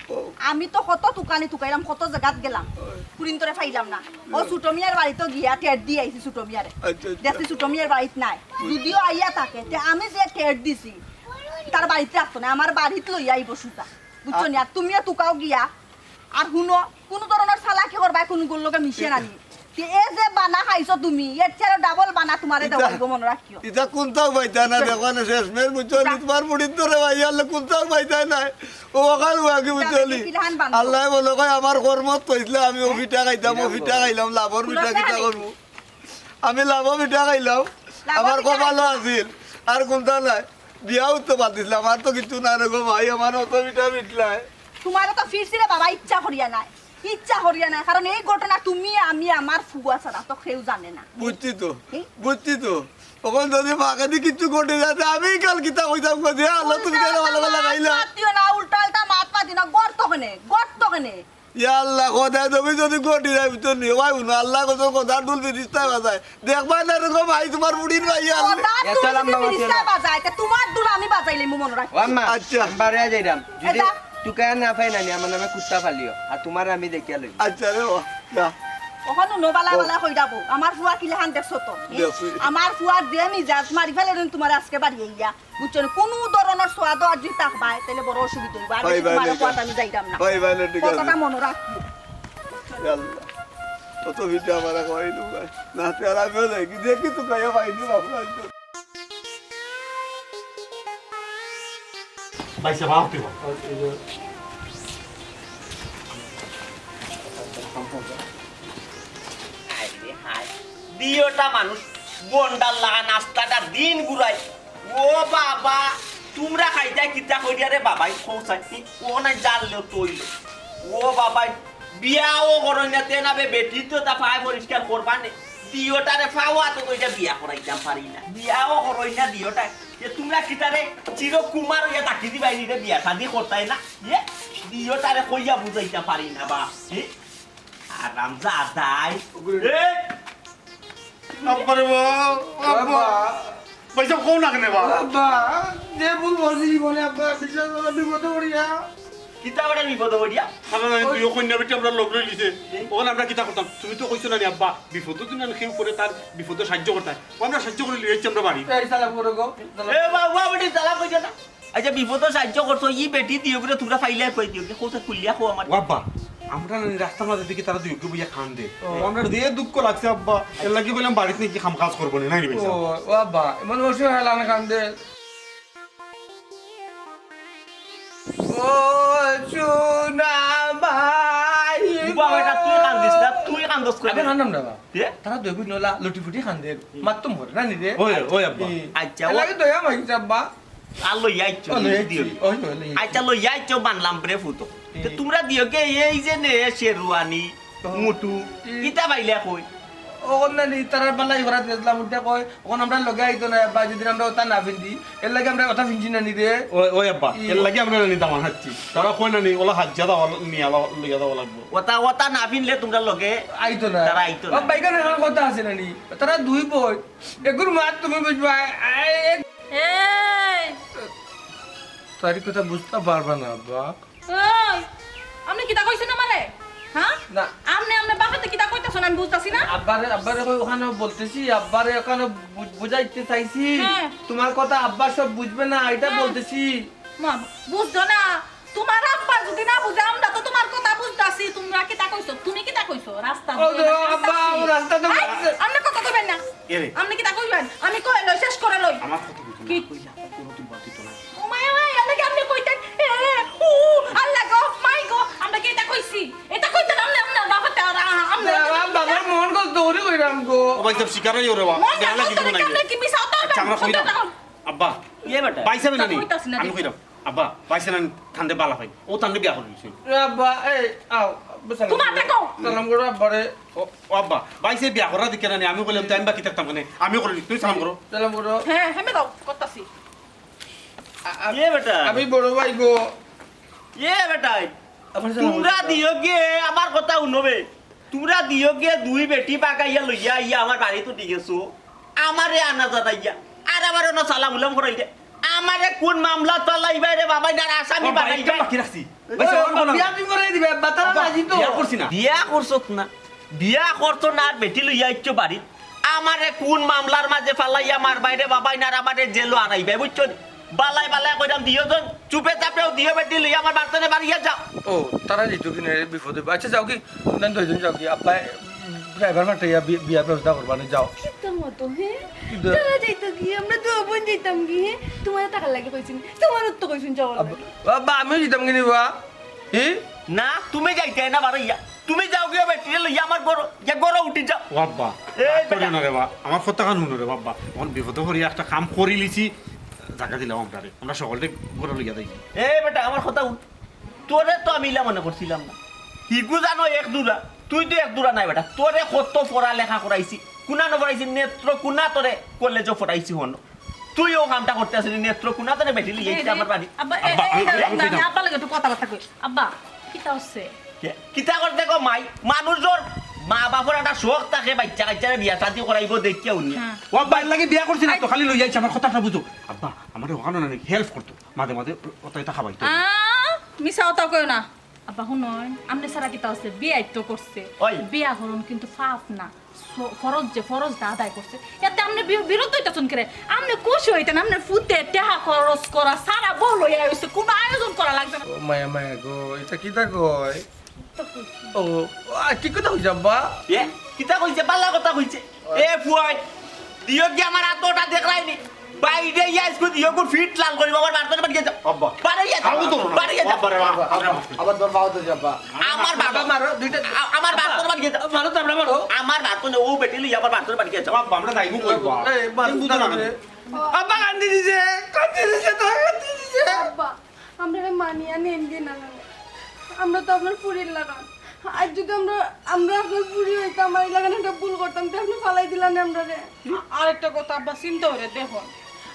ও, আমি তো কত তুকানি তুকাইলাম কত জায়গাত গেলাম পুরিন তোরে ফাইলাম না ও সুটমিয়ার বাড়িতে গিয়া টেট দি আইছি সুটমিয়ারে আচ্ছা, আচ্ছা। দেখছি সুটমিয়ার বাড়িত নাই যদিও আইয়া থাকে তে আমি যে টেট দিছি তার বাড়িতে রাখতো না আমার বাড়িতে লইয়া আইব সুতা বুঝছো নি আর তুমিও তুকাও গিয়া আর শুনো কোনো ধরনের চালাকি করবা কোন গুলোর লগে মিশিয়ে নানি তে এ যে বানা খাইছো তুমি এর চেয়ে ডাবল বানা তোমারে দেওয়াইব মনে রাখিও ইটা কোনটাও পাইতা না দেখো না শেষ মেয়ের বুঝলি তোমার মুড়ির ধরে ভাই আল্লাহ কোনটাও পাইতা নাই ও অকাল বাকি বুঝলি আল্লাহ বলো কয় আমার কর্মত কইছিলে আমি ও পিঠা খাইতাম ও পিঠা খাইলাম লাভর পিঠা কিটা করবো আমি লাভ পিঠা খাইলাম আমার কপালও আছিল আর কোনটা নাই বিয়াও তো পাতিছিলাম আমার তো কিছু না রে গো ভাই আমার অত পিঠা মিটলাই তোমার তো ফিরছিলে বাবা ইচ্ছা করিয়া নাই ইচ্ছা করিয়া নাই কারণ এই ঘটনা তুমি আমি আমার ফুয়া ছাড়া তো কেউ জানে না বুঝছি তো কি? বুঝছি তো তখন যদি মাকে দি কিছু ঘটে যাতে আমি কাল কিতা কইতাম কই আল্লাহ তুমি কেন ভালো ভালো লাগাইলা মাতিও না উল্টা উল্টা মাত পাতি না গর্ত কেনে ইয়া আল্লাহ খোদা তুমি যদি ঘটে যাই তো নিওয়াই না আল্লাহ কত কথা ডুল বিরিস্তা বাজায় দেখবা না এরকম ভাই তোমার বুড়ির ভাই আল্লাহ চলাম বাবা, চলাম। বাজায় তা তোমার দুল আমি বাজাইলে মনে রাখ ও আম্মা আচ্ছা। বারে যাইরাম যদি এটা। তুকে না পাই না আমার নামে কুত্তা ফালিও আর তোমার আমি দেখিয়া লই আচ্ছা রে ও যা ওখানে নোবালা বালা কই যাব আমার ফুয়া কিলে হান দেখছো তো দেখছি। আমার ফুয়ার দিয়ে মিজাজ মারি ফেলে তোমার আজকে বাড়ি গিয়া বুঝছো না কোনো ধরনের স্বাদ আর যদি থাকবাই তাহলে বড় অসুবিধা হইবা ভাই, আমি ভাই, তোমার ঠিক ফুয়াটা আছে। আমি যাইতাম না ভাই ভাই ঠিক আছে কথাটা মনে রাখবো ইয়া আল্লাহ কত ভিটা আমার কই দু না তেরা আমি দেখি দেখি তো কায়া পাইনি বাবা বাইসা বাহতে বা দিওটা মানুষ বন্ডার লাগা নাস্তাটা দিন ঘুরাই ও বাবা তোমরা খাইতা কিতা কইরা রে বাবাই খৌসাই ও না জানলেও তৈল ও বাবাই বিয়াও করইনা তেনাবে বেটি তো তা পায় পরিষ্কার করবা নে দিওটারে ফাওয়া তো কইরা বিয়া করাইতাম পারি না বিয়াও করইনা দিওটা যে তোমরা কিতারে চিরকুমার হইয়া তাকি দিবাই রে বিয়া শাদি করতাই না এ দিওটারে কইয়া বুঝাইতা পারি না বা আরাম যা দাই এ আব্বারে বা আব্বা বাইসা কোন না কেনে বা আব্বা যে ভুল বলছি জীবনে আব্বা বিশ্বাস করে বিপদে পড়িয়া কিতা বড় বিপদ হইয়া আমরা জানি তুই কন্যা বেটি আমরা লগ লইলিছে ওখানে আমরা কিতা করতাম তুমি তো কইছো না নি আব্বা বিপদ দিন আমি কেউ করে তার বিপদে সাহায্য করতে আমরা সাহায্য করে লিয়েছি আমরা বাড়ি এই সালা করে গো এ বাবা বেটি চালা কই না আচ্ছা বিপদ সাহায্য করছো ই বেটি দিও করে তোমরা ফাইলে কই দিও যে কোথা কুলিয়া কো আমার ও আব্বা আমরা না রাস্তার মাঝে দেখি তারা দুই বইয়া খান দে আমরা দিয়ে দুঃখ লাগছে আব্বা এর লাগি বললাম বাড়িতে নাকি কাম কাজ করবো না নাই রে ও ও আব্বা এমন বসে হেলা না কান্দে ও সোনা ভাই বাবা এটা তুই কান্দিস না তুই কান্দস কই আগে নাম না এ? তারা দই বুঝ নলা লুটি ফুটি খান্দে মাত্র মরে না নি রে ওই ওই আব্বা আচ্ছা ও লাগে দয়া মাইছে আব্বা আলো ইয়াইছো দিও ওই ওই আচ্ছা লো ইয়াইছো বানলাম রে ফুটো তো তোমরা দিও কে এই যে নে শেরওয়ানি মুটু কিতা বাইলে কই ওখান না নি তারা বালাই ঘরাত গেছিলাম উঠে কয় ওখান আমরা লগে আইতো না বা যদি আমরা ওটা না ফিন্দি এর লাগে আমরা ওটা ফিনছি না নি রে ওই ওই আব্বা এর লাগি আমরা নিতাম হাঁচছি তারা কই না নি ওলা হাত জাদা নিয়ে আলা লইয়া দাও লাগবো ওটা ওটা না ফিনলে তোমরা লগে আইতো না তারা আইতো না। ও বাইকান এখন কথা আছে না নি তারা দুই বই এগুর মাত তুমি বুঝবা এই তারি কথা বুঝতে পারবা না আব্বা ওই আপনি কিতা কইছেন আমারে হ্যাঁ না আমনে আমনে বাহাতে কিতা কইতাছেন আমি বুঝতাছি না আব্বারে কই ওখানে বলতেছি আব্বারে ওখানে বুঝাইতে চাইছি হ্যাঁ। তোমার কথা আব্বা সব বুঝবে না এটা বলতেছি মা বুঝছো না তোমার আব্বা যদি না বুঝে আমরা তো তোমার কথা বুঝতাছি তোমরা কিতা কইছো তুমি কিতা কইছো রাস্তা ও তো আব্বা ও রাস্তা তো আপনি কথা কইবেন না এরে। আপনি কিতা কইবেন আমি কই লই শেষ করে লই আমার কথা কইতো কি না কোনো তুমি বাতিত না ও মায়া মায়া লাগে আপনি কইতেন ও আল্লাহ গো মাই গো আমরা কি এটা কইছি এটা কইতেন আপনি আপনার বাবাতে আর আমরা বাবার মন কো দৌড়ি কইরাম গো ও ভাই সব শিকারই ওরে বা মন দেয়া লাগি দিব না আপনি কি মিছা তো আচ্ছা আমরা কইরাম আব্বা ইয়ে বেটা বাইসা না নি তা কইতাছি না আমি দেখি। কইরাম আব্বা বাইসা না ঠান্ডে বালা ভাই ও ঠান্ডে বিয়া করে দিছে আব্বা এই আও তোমার দেখো। সালাম করো আব্বারে ও আব্বা বাইসে বিয়া করা দিকে না নি আমি কইলাম টাইম বাকি থাকতাম কেন আমি করি তুই সালাম করো সালাম করো হ্যাঁ হেমে দাও করতাছি ইয়ে বেটা আমি বড় ভাই গো ইয়ে বেটা আমার সালাম তোমরা দিও গে আমার কথা শুনবে তোমরা দিও গে দুই বেটি পাকাইয়া লইয়া ইয়া আমার বাড়ি তো দিয়েছো আমারে আনা জানাইয়া আর আমার না সালাম উলাম করাইলে আমারে কোন মামলা তলাইবা রে বাবা না আসামি বানাইবা বাকি রাখছি বাইসা অন বিয়া কি করে দিবে বাতারা রাজি তো বিয়া করছি না বিয়া করছত না বিয়া করতো না আর বেটি লইয়া ইচ্ছো বাড়িত আমারে কোন মামলার মাঝে ফালাইয়া মার বাইরে বাবাই না আমারে জেলো আনাইবে বুঝছো বালাই বালাই কইরাম দিও জন চুপে চাপেও দিও বেটি লইয়া আমার বাড়তে বাড়িয়া যাও ও তারা যেত কি বিপদে আচ্ছা যাও কি নান দুইজন যাও কি আব্বা ড্রাইভার মাঠাইয়া বিয়া ব্যবস্থা করবা না যাও কিতার মতো হ্যাঁ চলা যাইতো কি আমরা তো বোন যাইতাম কি হ্যাঁ তোমার টাকা লাগে কইছিন তোমার তো কইছিন যাও আব্বা আমিও যেতাম কিনি বা হি না তুমি যাইতে না বাড়িয়া তুমি যাও গিয়ে বেটি লইয়া আমার গরো যে গরো উঠি যাও ও আব্বা এই করি না রে বা আমার কথা কান শুনো রে বাবা অন বিপদে হরি একটা কাম করি লিছি জায়গা দিলাম আমরা সকলকে ঘরে লইয়া যাই এ বেটা আমার কথা উঠ তোরে তো আমি ইলা মনে করছিলাম না হিগু জানো এক দুরা তুই তো এক দুরা নাই বেটা তোরে কত পড়া লেখা করাইছি কুনা নবরাইছি নেত্র কুনা তোরে কলেজও ফটাইছি হন তুইও কামটা করতে আসলি নেত্র কুনা তোরে বেটি লিয়ে আমার বাড়ি আব্বা আব্বা লাগে একটু কথাবার্তা কই আব্বা কিতা হচ্ছে কিতা করতে গো মাই মানুষজন মা বাপর একটা শখ থাকে বাচ্চা কাচ্চারে বিয়া শাদি করাইব দেখিয়া উনি ও বাইর লাগে বিয়া করছি না তো খালি লই যাইছে আমার কথাটা বুঝো আব্বা আমার ওখানে না হেল্প করতো মাঝে মাঝে ওটা এটা খাবাইতো মিছা কথা কই না আব্বা শুনন আমনে সারা কিতা হচ্ছে বিয়া তো করছে ওই। বিয়া হরণ কিন্তু পাপ না ফরজ দা আদায় করছে এতে আমনে বিরত হইতাছুন করে আমনে খুশি হইতেন আমনে ফুতে টেহা খরচ করা সারা বল হইয়া হইছে কোনো আয়োজন করা লাগবে না মায়া মায়া গো এটা কিতা কয় ও ঠিক কথা হইছে আব্বা এ কিতা কইছে পাল্লা কথা কইছে এ ফুয়াই দিও কি আমার আতোটা দেখলাইনি বাইরে ইয়াস কো দিও কো ফিট লাল করি বাবার বারতনে বাড়ি গেছে আব্বা বাড়ি গেছে বাড়ি গেছে আবার তোর বাবা তো যাবা আমার বাবা মারো দুইটা আমার বারতনে বাড়ি গেছে মারো তো আমরা মারো আমার বারতনে ও বেটি লই আমার বারতনে বাড়ি গেছে আব্বা আমরা যাইবো কইবা এই মারো আব্বা কান্দি দিছে তো কান্দি দিছে আব্বা আমরা মানিয়া নেন কি না আমরা তো আপনার পুরীর লাগান আর যদি আমরা আপনার পুরী হইতাম আমার লাগান একটা ভুল করতাম তো আপনি ফালাই দিলেন আমরা রে আরেকটা কথা আব্বা চিন্তা করে দেখুন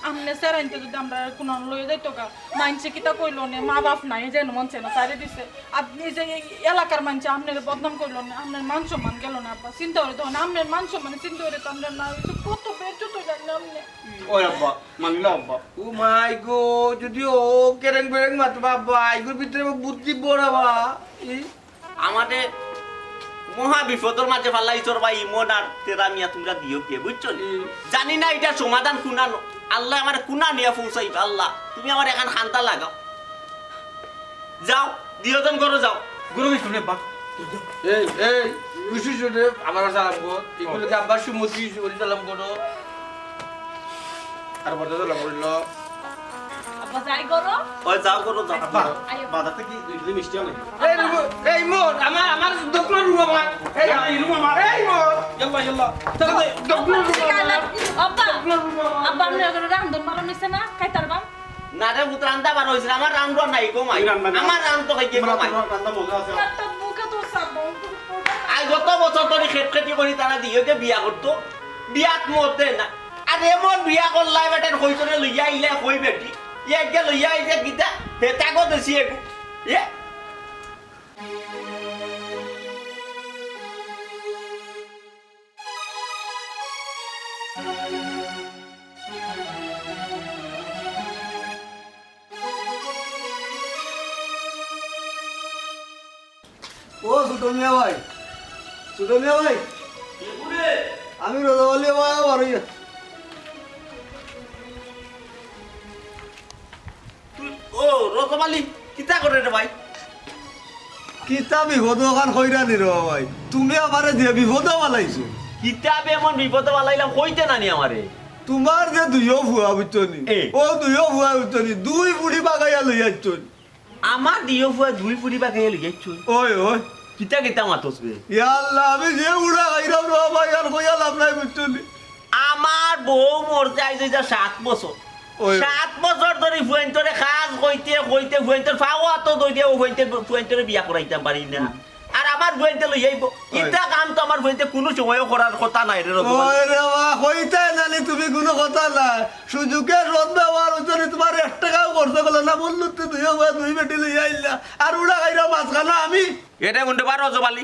আমনে সেরাইনতে যদি আমরা কোন লয়ে যাইতো গা মানছে কিতা কইলো নে মা বাপ নাই যেন মনছে না সাইরে দিছে আপনি যে এই এলাকার মানছে আমনের বদনাম কইলো না আমনের মান সম্মান গেল না আব্বা চিন্তা করে দেখুন আমনের মান সম্মান চিন্তা করে তো আমরা না হইছে কত বেচুত জানি আমনে ওই আব্বা মানিলা আব্বা ও মাই গো যদি ও কেরেং বেরেং মাত বাবা আইগুর ভিতরে বুদ্ধি বড়াবা আমাদের মহা বিপদের মাঝে ফালাইছর ভাই ইমন আর তেরা মিয়া তোমরা দিও কে বুঝছো জানি না এটা সমাধান কুনানো আল্লাহ আমার কুনা নিয়ে পৌঁছাইবে আল্লাহ তুমি আমার এখন খান্তা লাগাও যাও দিওজন করো যাও গুরু শুনে আব্বা এই খুশি শুনে আমার সালাম গো এগুলোকে আব্বার সুমতি করে সালাম করো আর বড় সালাম করলো আব্বা যাই করো ওই যাও করো যাও আব্বা বাজার থেকে দুই মিষ্টি আনে এই মোর আমার দোকান রুম আমার এই রুম আমার এই মোর ইয়াল্লা ইয়াল্লা চলো দোকান রুম আব্বা আব্বা আমনে করে রান্ধন মারো নিছে না খাইতার বাম না রে পুত্র রান্দা বার হইছে আমার রান্দ নাই গো মাই আমার রান্দ তো খাইকে গো মাই রান্না মজা আছে একটা বুকে তো সাবো আই গত বছর ধরে খেতি করি তারা দিওকে বিয়া করতো বিয়াত মতে না আর এমন বিয়া করলাই বেটার কইতরে লইয়া আইলে কই বেটি ইয়াকে লইয়া আইছে কিতা হেতা গো দেছি একু এ ও ছোট মিয়া ভাই আমি রোজাওয়ালি বাড়ি ও রকমালি কিতা করে রে ভাই কিতা বিপদ ওখান কইরা নি রে ভাই তুমি আমারে যে বিপদ বালাইছো কিতাবে এমন বিপদে বালাইলাম কইতে নানি আমারে তোমার যে দুইও ভুয়া বুঝছনি এ। ও দুইও ভুয়া বুঝছনি দুই বুড়ি বাগাইয়া লই যাচ্ছন আমার দিও ফুয়া দুই ফুড়ি বাকে লইয়াইছো ওই ওই কিতা কিতা মাতসবে ইয়াল্লাহ আমি যে উড়া খাইরাম রে ভাই আর কইয়া লাভ নাই বুঝছনি আমার বউ মরতে আইছে যা 7 বছর ওই। 7 বছর ধরে ফুয়েন্তরে খাস কইতে ফুয়েন্তর ফাওয়া তো দই দিয়ে ফুয়েন্তরে বিয়া করাইতাম পারি না আর আমার ফুয়েন্তে লই যাইব ইটা কাম তো আমার ফুয়েন্তে কোনো সময় করার কথা নাই রে রকমালি ওই রে বা কইতে নালি তুমি কোনো কথা না সুযোগে রদ ব্যবহার হচ্ছে তোমার 1 টাকাও করতে গেল না বললু তুই দুইও ভাই দুই বেটি লই আইলা আর উড়া খাইরা মাছখানা আমি এটা গুন্ডে পারো জবালি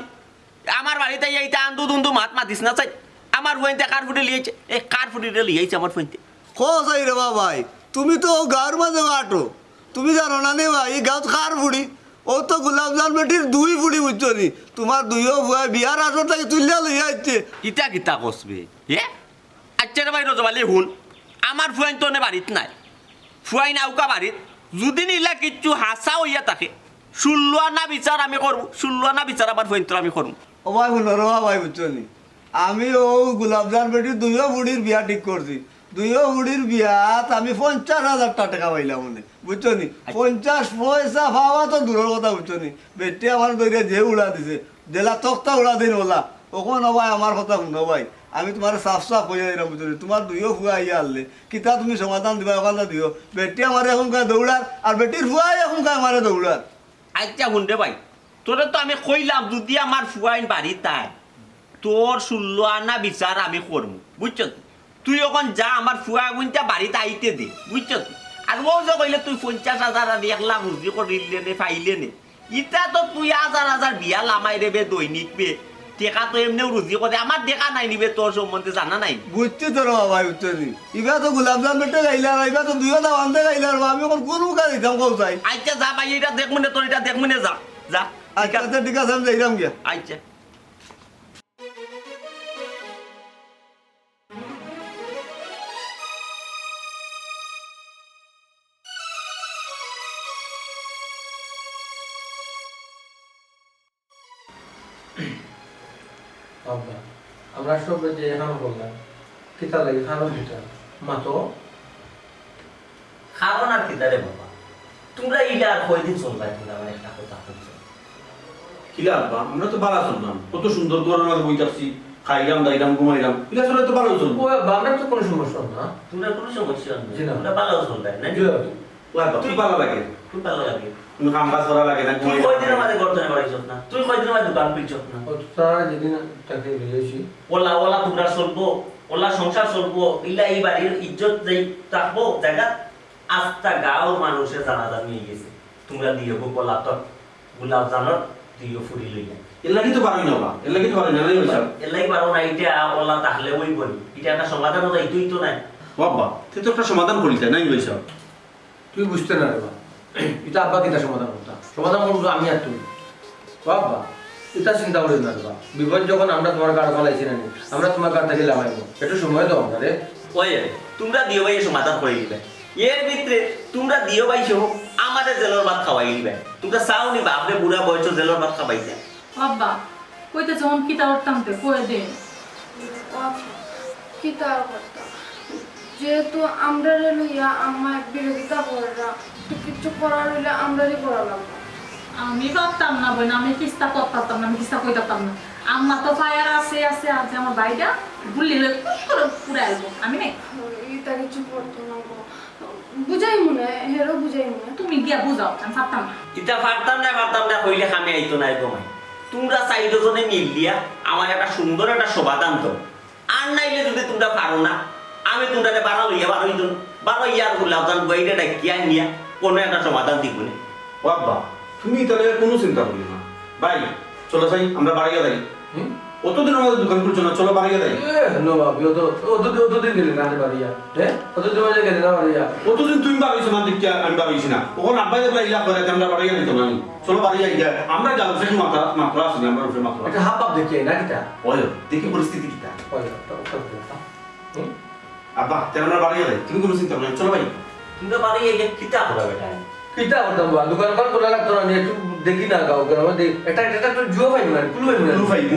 আমার বাড়িতে এইটা আন্দু দুন্দু মাত মাতিস না চাই আমার ফুয়েন্তে কার ফুটে লিয়েছে এই কার ফুটে লিয়েছে আমার ফুয়েন্তে কসাই রে ভাই তুমি তো গাঁর মাঝে আটো তুমি জানো না নে ভাই এই গাঁত কার বুড়ি ও তো গোলাপজান বেটির দুই বুড়ি বুঝছো নি তোমার দুইও ভুয়া বিয়ার আসর থেকে তুলিয়া লইয়া আসছে ইটা কিতা কসবে এ আচ্ছা রে ভাই রজবালি হুন আমার ফুয়াইন তো নে বাড়িত নাই ফুয়াইন আউকা বাড়িত যদি নিলা কিচ্ছু হাসা হইয়া থাকে 16 আনা বিচার আমি করবো 16 আনা বিচার আমার ফুয়াইন তো আমি করবো ও ভাই শুনো রে ভাই বুঝছো নি আমি ও গোলাপজান বেটির দুইও বুড়ির বিয়া ঠিক করছি দুইও বুড়ির বিয়াত আমি 50,000 টাকা পাইলাম মনে বুঝছো নি 50 পয়সা পাওয়া তো দূরের কথা বুঝছো নি বেটি আমার দইরে যে উড়া দিছে জেলা তক্তা উড়া দিন ওলা ওখানে ভাই আমার কথা শুনো ভাই আমি তোমার সাফ সাফ হয়ে যাই না বুঝছো নি তোমার দুইও ফুয়া আইয়া আনলে কিতা তুমি সমাধান দিবা ওখানে দিও বেটি আমার এখনকার দৌড়ার আর বেটির ফুয়াই এখনকার আমার দৌড়ার আচ্ছা হুন রে ভাই তোরে তো আমি কইলাম যদি আমার ফুয়াইন বাড়িত তাই তোর 16 আনা বিচার আমি করবো বুঝছ তুই এখন যা আমার ফুয়া গুনটা বাড়িতে আইতে দে বুঝছ আর ও যে কইলে তুই 50,000 আর 1 লাখ রুজি করিলে নে পাইলে নে ইটা তো তুই হাজার হাজার বিয়া লামাই রেবে দৈনিক বে টেকা তো এমনিও রুজি করে আমার দেখা নাই নিবে তোর সম্বন্ধে জানা নাই বুঝছি তোর বাবা উত্তরি ইবা তো গোলাপজাম বেটে গাইলার ইবা তো দুইও দাম আনতে গাইলার আমি এখন কোন মুখা দিতাম কৌ চাই আচ্ছা যা ভাই এটা দেখ মনে তোর এটা দেখ মনে যা যা আচ্ছা আচ্ছা ঠিক আছে আমি যাইলাম গিয়া আচ্ছা বাবা আমরা সব যে এখানে বললাম কিতা লাগে খানো কিতা মা তো খাবো না কি তারে বাবা তোমরা এটা আর কয়দিন চলবাই তোমরা আমার একটা কথা বলছো কিলা আব্বা আমরা তো বালা চললাম কত সুন্দর গরম মাঝে বই যাচ্ছি খাইলাম দাইলাম ঘুমাইলাম এটা চলে তো ভালো চলবো ও বাবা আমরা তো কোনো সমস্যা না তোমরা কোনো সমস্যা নেই জি না। তোমরা ভালো চলবাই না জি ও আব্বা তুই ভালো লাগে তুই ভালো লাগে তুমি কাম কাজ করা লাগে না তুই কয়দিনের মাঝে গর্তনে বাড়াইছস না তুই কয়দিনের মাঝে দোকান খুলছস না ও তারা যেদিন তাকে দিয়েছি ওলা ওলা তোমরা চলবো ওলা সংসার চলবো ইলা এই বাড়ির ইজ্জত যেই থাকবো জায়গা আস্তা গাঁওর মানুষে জানাজা নিয়ে গেছে তোমরা দিও গো ওলা তো গোলাপ জানর দিও ফুরি লইয়া এর লাগি তো পারবি না বাবা এর লাগি তো পারবি না নাই এলাই পারো না এটা ওলা তাহলে ওই বলি এটা একটা সমাধান হতো তুই তো নাই বাবা তুই তো একটা সমাধান করিস নাই লইছ তুই বুঝতে না রে বাবা এটা আব্বা কিতা সমাধান করতাম সমাধান করবো আমি আর তুই বাবা এটা চিন্তা করি না রে বাবা বিপদ যখন আমরা তোমার গাড় ফলাইছি না আমরা তোমার গাড় থেকে লাগাইবো একটু সময় দাও আমরা রে ওই তোমরা দিও ভাই সমাধান করে দিবে এর ভিতরে তোমরা দিও ভাই সহ আমাদের জেলের ভাত খাওয়াই দিবে তোমরা চাও নি বাপরে বুড়া বয়স জেলের ভাত খাওয়াইছে আব্বা কইতে যখন কিতা করতাম তে কয়ে দে কি তা করতাম যেহেতু আমরা লইয়া আম্মা বিরোধিতা কররা তো কিছু করার হইলে আমরারই করা লাগবে আমি পারতাম না বোন আমি কিস্তা করতাম না আমি কিস্তা কইতাম না আম্মা তো ফায়ার আছে আছে আছে আমার ভাইটা গুলি লই করে পুরা আইবো আমি নাই এটা কিছু করতো না গো বুঝাই মনে হেরো বুঝাই মনে তুমি গিয়া বুঝাও আমি পারতাম না ইটা পারতাম না কইলে খামে আইতো নাই কমাই তোমরা চাইজনে মিল দিয়া আমার একটা সুন্দর একটা সমাধান তো আর নাইলে যদি তোমরা পারো না আমি তোমরা বারো লইয়া বারো ইয়ার গোলাপ জান বইটা ডাকিয়া নিয়া কোনো একটা সমাধান দিব না বাবা তুমি তাহলে কোনো চিন্তা করিও না ভাই চলো যাই আমরা বাড়িয়ে যাই কতদিন আমাদের দোকান খুলছো না চলো বাড়িয়ে যাই নো বাবা অতদিন গেলি না বাড়িয়া হ্যাঁ অতদিন মাঝে গেলি না বাড়িয়া কতদিন তুমি বাড়িয়েছো না দেখিয়া আমি বাড়িয়েছি না ওখানে আব্বাই দেখলে ইলা করে আমরা বাড়িয়ে নিতাম না চলো বাড়িয়ে যাই আমরা যাবো সেই মাত্রা আসি আমরা উপরে মাত্রা একটা হাফ হাফ দেখি না কিটা ওই দেখি পরিস্থিতি কিটা ওই আব্বা তাহলে আমরা বাড়িয়ে যাই তুমি কোনো চিন্তা করো না চলো ভাই তোমরা বাড়ি গিয়ে কিতা করা বেটা কিটা করতাম বা দোকান কর খোলা লাগতো না একটু দেখি না গাও কেন আমাদের এটা তো জুয়া পাইব না কুলু পাইব না কুলু পাইবো।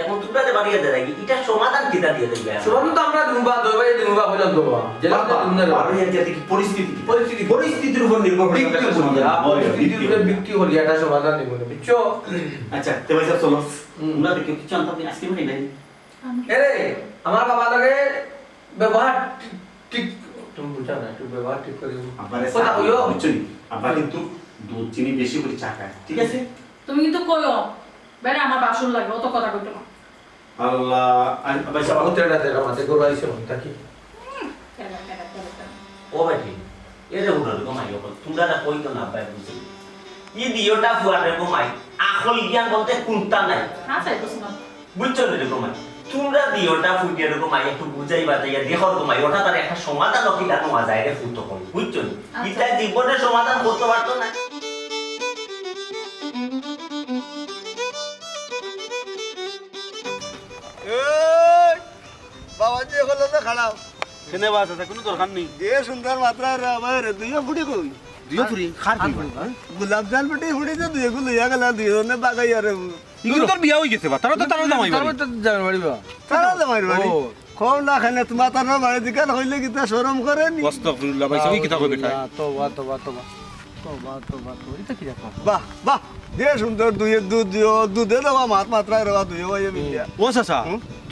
এখন তোমরা যে বাড়ি গিয়ে দেখি এটা সমাধান কিতা দিয়ে দেখবে সবাই তো আমরা দুবা দই দুবা হইলাম তো বা জেলা তো বাবা, দুনের বাড়িয়ে যাই দেখি পরিস্থিতির উপর নির্ভর করে একটা সমাধান। ওই, বিক্রি বিক্রি হলি এটা সমাধান দিব না বিচ্ছো আচ্ছা তে ভাই সাহেব চলো আমরা দেখি কিছু আনতে আজকে ভাই নাই এরে আমার বাবা লাগে ব্যবহার ঠিক তুমি বুঝা না একটু ব্যবহার ঠিক করে আব্বারে কথা কইও বুঝছনি আব্বা কিন্তু দুধ চিনি বেশি করে চা খায় ঠিক আছে তুমি কিন্তু কইও বেড়ে আমার বাসন লাগে অত কথা কইতো না আল্লাহ ভাই সাহেব সব তেড়া তেড়া মাঝে করে আইছে মনটা কি ও বেটি এরে উড়াল কমাই তোমরা না কইতো না পাই বুঝি ই দিওটা ফুয়ারে কমাই আসল জ্ঞান বলতে কোনটা নাই না চাইতো না বুঝছো রে কমাই তোমরা দিওটা ফুটিয়ে কমাই একটু বুঝাই বাজাইয়া দেখো কমাই ওটা তার একটা সমাধান কিনা নোয়া যায় রে ফুটো কম বুঝছো এটা জীবনের সমাধান করতে পারতো না এই বাবাজি হলো তো খারাপ কেনে বাস আছে কোনো দরকার নেই যে সুন্দর মাত্রা রে আমার দুইও ফুটি কই দুইও ফুরি খার কি গোলাপ জাল বেটে ফুটি তো দুইও গুলো ইয়া গেল দুইজনে বাগাই আরে ইগুলো তোর বিয়া হই গেছে বা তারা তো জামাই বাড়ি তো যাবে বাড়িবা তারা তো মারি বাড়ি কম না খানে তোমার তার বাড়ি দিকে হইলে কি তা শরম করে নি আস্তাগফিরুল্লাহ ভাই সবই কিতা কইবে তাই তোবা তোবা তোবা তোবা তোবা তোবা এটা কি রাখা বাহ বাহ যে সুন্দর দুধের দুধ দিও দুধে দেওয়া মাত মাত্রায় দেওয়া দুইও ভাইয়ে মিলিয়া ও চাচা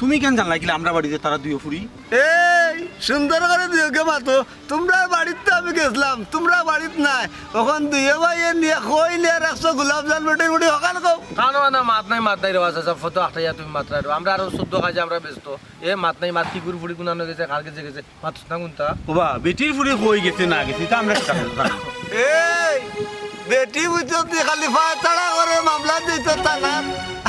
তুমি কেন জানলা কিলা আমরা বাড়িতে তারা দুই ফুরি এই সুন্দর করে দুইকে মাতো তোমরা বাড়িতে আমি গেছিলাম তোমরা বাড়িতে নাই ওখান দুইয়ে ভাইয়ে নিয়ে খই নিয়ে রাখছো গোলাপ জাল বেটে মুটি সকাল কও কানো না মাত নাই রেওয়া চাচা ফটো আটাইয়া তুমি মাত্রা আমরা আরো 14 কাজে আমরা ব্যস্ত এ মাত নাই মাত কি গুড় ফুড়ি গুনানো গেছে কাল গেছে মাত না গুনতা ওবা বেটির ফুরি হয়ে গেছে না গেছে তা আমরা জানি এই বেটি বুঝতে খালি ফাতাড়া করে মামলা দিত তানা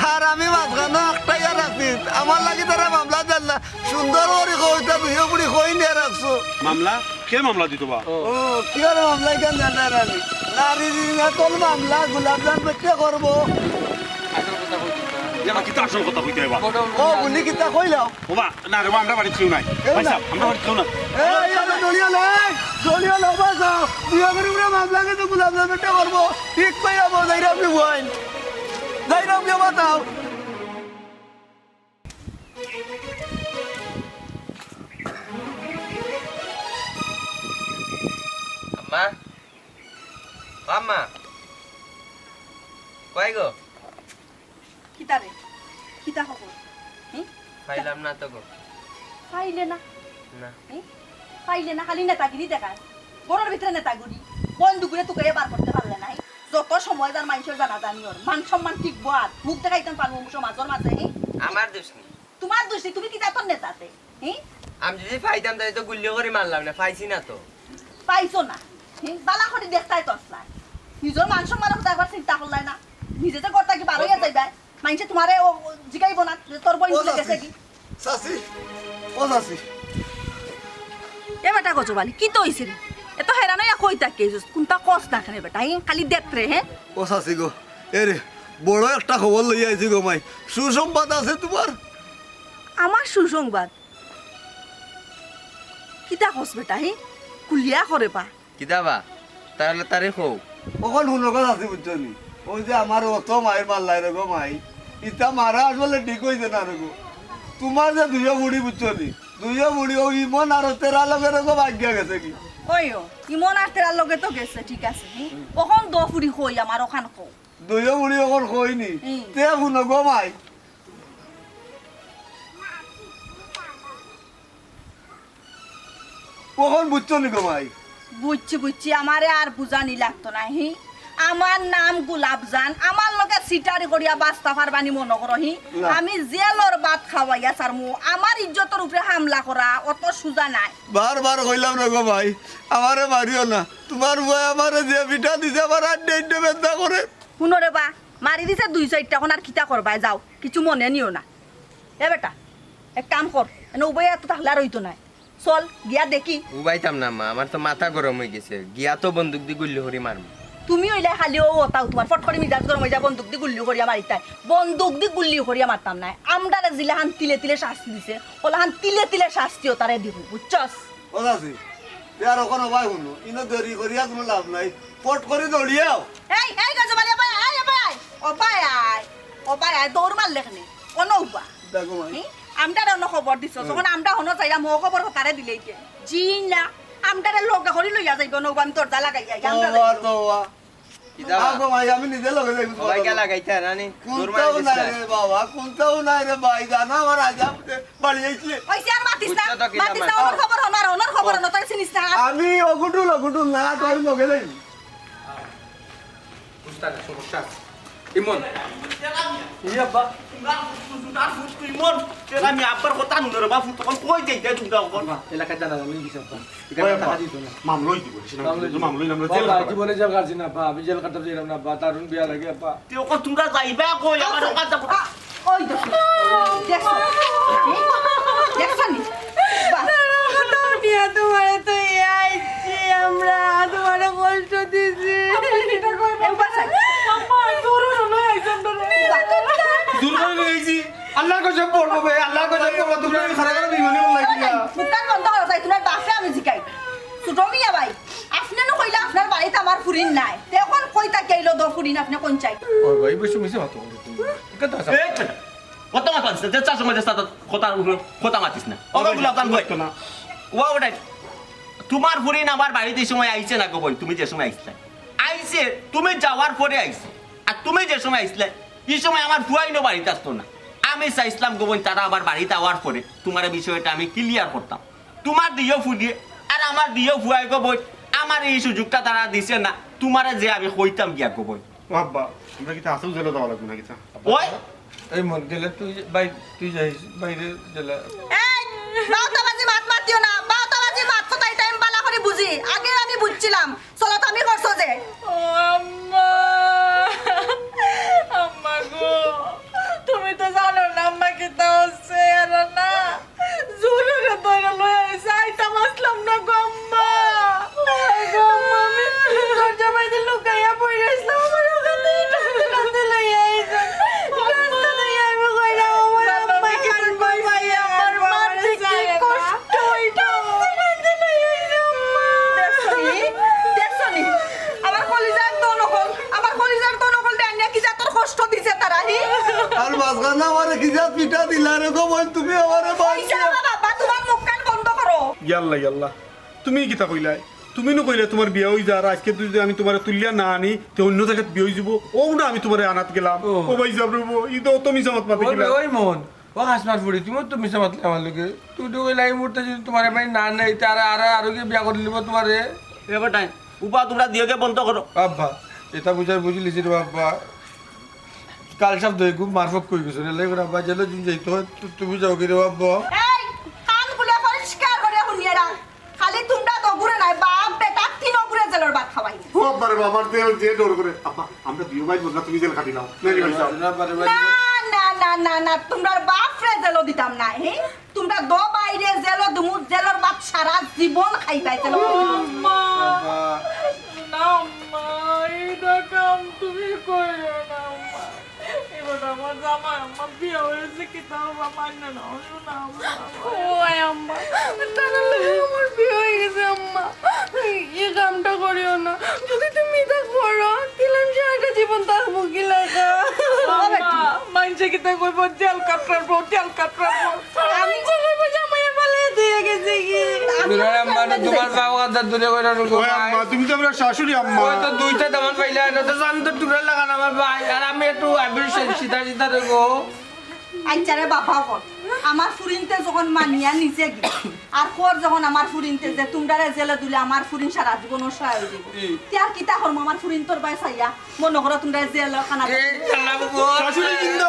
আর আমি মাঝখানে একটাই রাখছি আমার লাগি তারা মামলা দেন না সুন্দর করে কইতা দুইয়ে বুড়ি কই নিয়ে রাখছো মামলা কে মামলা দিত বা ও কি আর মামলা কেন জানা রানি নারী দিনা তোর মামলা গোলাপ জাল বেটে করবো জানা কি আসল কথা কইতে হইবা ও বলি কিতা কইলাও ওবা না রে আমরা বাড়িতে কেউ নাই ভাইসা আমরা বাড়িতে কেউ না এই আরে দলিয়া নাই বাসা দুইয়ে করে পুরো মামলা কে তো গোলাপ জাল বেটে করবো ঠিক কইয়া বল যাইরা আপনি বইন যাইরা আপনি বাতাও আম্মা আম্মা কই গো কিতা রে কিতা খবর পাইলাম না তো গো পাইলে না না পাইলে না খালি নেতাগিরি দেখায় ঘরের ভিতরে নেতাগিরি বন্ধুগুলো তোকে বার করতে পারলে নাই যত সময় যার মানুষের জানা জানি ওর মান সম্মান ঠিকবো আর মুখ দেখাইতেন পারবো সমাজের মাঝে আমার দোষ নেই তোমার দোষী তুমি কি তোর নেতাতে আমি যদি পাইতাম তাহলে তো গুল্লি করে মারলাম না পাইছি না তো পাইছো না বালা করে দেখতাই তোর নাই নিজের মান সম্মানের কথা একবার চিন্তা করলাই না নিজে যে করতা কি ভালো যাইবা মানুষে তোমারে জিগাইব না যে তোর বই চলে গেছে কি সাসি ও সাসি এ বেটা গজবালি কি তো হইছে রে এত হেরান হইয়া কই তাকে কোনটা কষ্ট না খানে বেটা খালি দেখরে হ্যাঁ ও সাসি গো এরে বড় একটা খবর লই আইছি গো মাই সুসংবাদ আছে তোমার আমার সুসংবাদ কিতা কস বেটা কুলিয়া করে পা কিতাবা তাহলে তারে হোক ওখান শুনো কথা আছে বুঝছো নি ওই যে আমার অত মায়ের মাল্লাই রে গো মাই ইটা মারা আসলে ঠিক হইছে না রে গো তোমার যে দুইয়া বুড়ি বুঝছো নি দুইয়া বুড়ি ও ইমন আর তেরা লগে রে গো ভাগ্য গেছে কি ওইও ইমন আর তেরার লগে তো গেছে ঠিক আছে ওখান দফুরি হই আমার ওখান কো দুইয়া বুড়ি ওখান কইনি হুম। তে শুনো গো মাই ওখান বুঝছো নি গো মাই বুঝছি আমারে আর বুঝানি লাগতো না আমার নাম গুলাবজান আমার লগে সিটারি করিয়া বাস্তা পারবানি মনে করহি না। আমি জেলর ভাত খাওয়াইয়া সারমু আমার ইজ্জতের উপরে হামলা করা অত সুজা নাই বারবার কইলাম না গো ভাই আমারে মারিও না তোমার বই আমারে যে পিঠা দিছে আমার আড্ডে আড্ডে বেদনা করে শুনো রে বা মারি দিছে 200 টাকা আর কিতা করবাই যাও কিছু মনে নিও না এ বেটা এক কাম কর এনে উবই এত তাহলে আর হইতো নাই চল গিয়া দেখি উবাইতাম না মা আমার তো মাথা গরম হয়ে গেছে গিয়া তো বন্দুক দিয়ে গুল্লি করে মারবো তুমি ওইলে খালি ও তাও তোমার ফট করে মিজাজ গরম হয়ে যা বন্দুক দি গুল্লি করিয়া মারিতাই বন্দুক দি গুল্লি করিয়া মারতাম না আমরারে জিলা হান তিলে তিলে শাস্তি দিছে ওলা হান তিলে তিলে শাস্তিও তারে দিব বুঝছস ও দাসি তে আর ওখানে ভাই শুনো ইনো দেরি করিয়া কোনো লাভ নাই পট করে দৌড়িয়াও এই গজবালি ও ভাই আয় দৌড় মারলে খানে কোনো উবা দেখো ভাই আমটা অন্য খবর দিছ যখন আমরা হনো চাইলাম ও খবর তারে দিলেই কে জিন না আমটারে লোক হরি লইয়া যাইব নৌবা আমি তোর দা লাগাই যাই আমরা তোয়া তোয়া কিতাবা আগো ভাই আমি নিজে লগে যাইব সবাই গেলা গাইতে রানি দূর কোনটাও নাই মারি রে বাবা কোনটাও নাই রে ভাই জানা আমার আজাব বাড়ি আইছিলে ওইসে আর মাতিস না বুঝছো তো কি মাতিস না আমার? ওর খবর ওনার খবর না তাই চিনিস না আমি অগুটুল না তোর লগে যাই বুঝতা না সমস্যা ইমন আমি আব্বার কথা নুন রে বাপু তখন কই যাইতে তোমরা ওপর এলাকায় জানা জানি দিছে টাকা দিত না মামলাই দিব মামলাই আমরা জেল বাবা জীবনে জেল কাটছি না বা আমি জেল কাটতে যাইলাম না বা তারুণ বিয়া লাগে বা তে ওখন তোমরা যাইবা কই আমার ওখান যাব ওই দেখছ দেখছ নি তোর বিয়া তোমার তো আইছি আমরা তোমার কষ্ট দিছি দূর করে গেছি আল্লাহ কসম পড়বো বে আল্লাহ কসম পড়বো তুমি খারাপ করে বিমানে লাগিলা মুখটান বন্ধ করো তাই তোমার বাসে আমি জিকাই ছোট মিয়া ভাই আপনি না কইলা আপনার বাড়িতে আমার ফুরিন নাই তখন কইতা কেইলো দ ফুরিন আপনি কোন চাই ও ভাই বসে মিছে মাতো কত আছে কত মাতাস যে চাষ সময় সাথে কথা মাতিস না ওগুলো কান বই না ওয়া ওটাই তোমার ফুরিন আমার বাড়িতে এই সময় আইছে না গো বোন তুমি যে সময় আইছে তুমি যাওয়ার পরে আইছে আর তুমি যে সময় আসলে এই সময় আমার ফুয়াইনো বাড়িতে আসতো না আমি চাইছিলাম গোবন তারা আবার বাড়িতে আওয়ার পরে তোমার বিষয়টা আমি ক্লিয়ার করতাম তোমার দিয়েও ফুটিয়ে আর আমার দিয়েও ফুয়াই গোবন আমার এই সুযোগটা তারা দিছে না তোমারে যে আমি কইতাম গিয়া গোবন ও আব্বা আমরা কিতা আসল জেলে দেওয়া লাগবে না কিতা ওই এই মন গেলে তুই যাইস বাইরে গেলে এই বাউতাবাজি মাত মাতিও না বাউতাবাজি মাত তো তাই টাইম বালা করে বুঝি আগে আমি বুঝছিলাম চলো তো আমি করছো যে ও আম্মা আম্মা গো তুমি তো জানো না আম্মা কি তা হচ্ছে আর না জুলুরে ধরে লয়ে আইছে আইতাম আসলাম না গো আম্মা আমি দরজা বাইরে লুকাইয়া পড়ে আসলাম আমার ওখানে টানতে লইয়া আইছে রাস্তা দিয়ে আমি কইরা আমার আম্মা কানবো ভাই আমার মার যে কি কষ্ট হইতো টানতে লইয়া আইছে আম্মা দেখছনি আমার কলিজার তো নকল ডাইনিয়া কি যা তোর কষ্ট দিছে তারা হি আর মাঝখানে আমার কি যা পিঠা দিলা রে গো বোন তুমি আমারে পয়সা বাবা তোমার মুখ কান বন্ধ করো ইয়াল্লা ইয়াল্লা তুমি কিতা কইলাই তুমি নো কইলে তোমার বিয়ে হই যা আর আজকে যদি আমি তোমার তুলিয়া না আনি তো অন্য জায়গায় বিয়ে হই যাব ও না আমি তোমার আনাত গেলাম ও ভাই যাব রবো ই তো তুমি জামাত মাতে গেলা ওই মন ও হাসমার ফুড়ি তুমি তো মিশা মাতলে আমার লোকে তুই তো ওই লাই মুহূর্তে যদি তোমার ভাই না নেই তারা আর কি বিয়া করে নিব তোমারে এবার টাইম উপা তোমরা দিয়েকে বন্ধ করো আব্বা এটা বুঝলিছি রে বাবা কাল সব দই খুব মারফত কই গেছো রে করে আব্বা জেলে তুমি যাইতো তুমি যাও কি রে বাবা এই কান খুলে পরিষ্কার করে শুনিয়ে রাখ খালি তোমরা দগুরে নাই বাপ বেটা তিন অগুরে জেলর ভাত খাওয়াই ও বারে বাবার দেহ যে ডর করে আপা আমরা দুই ভাই বললা তুমি জেল কাটি নাও নাকি ভাই সাহেব না তোমরা বাপ রে জেল দিতাম না হে তোমরা দো বাইরে জেল দুমু জেলর ভাত সারা জীবন খাইবাই জেল আম্মা না আম্মা এটা কাম তুমি কইরো না আম্মা এবার আমার জামাই আম্মা বিয়ে হয়েছে কি তাও বা মানে না শোনা আম্মা ওই আম্মা টানা লাগে আমার বিয়ে হয়ে গেছে আম্মা এই কামটা করিও না যদি তুমি এটা করো তাহলে আমি সারাটা জীবন থাকবো কি লাগা মানছে কি তাই কইব জেল কাটরার পর আমি চলে বসে আমায় পালিয়ে দিয়ে গেছে কি দুরা আম্মা না তোমার বাবা কথা দূরে কইরা রকম ওই আম্মা তুমি তো আমরা শাশুড়ি আম্মা ওই তো দুইটা দামান পাইলা না তো জান তো টুরে লাগান আমার ভাই আর আমি একটু আবির সিধা রেগো আইচারে বাবা কর আমার ফুরিনতে যখন মানিয়া নিচে গি আর কর যখন আমার ফুরিনতে যে তোমরারে জেলে দিলে আমার ফুরিন সারা জীবন অসহায় হয়ে যাব তিয়ার কিতা করম আমার ফুরিন তোর বাই চাইয়া মনে করো তোমরা জেল খানা এই চালাবো শাশুড়ি জিন্দাবাদ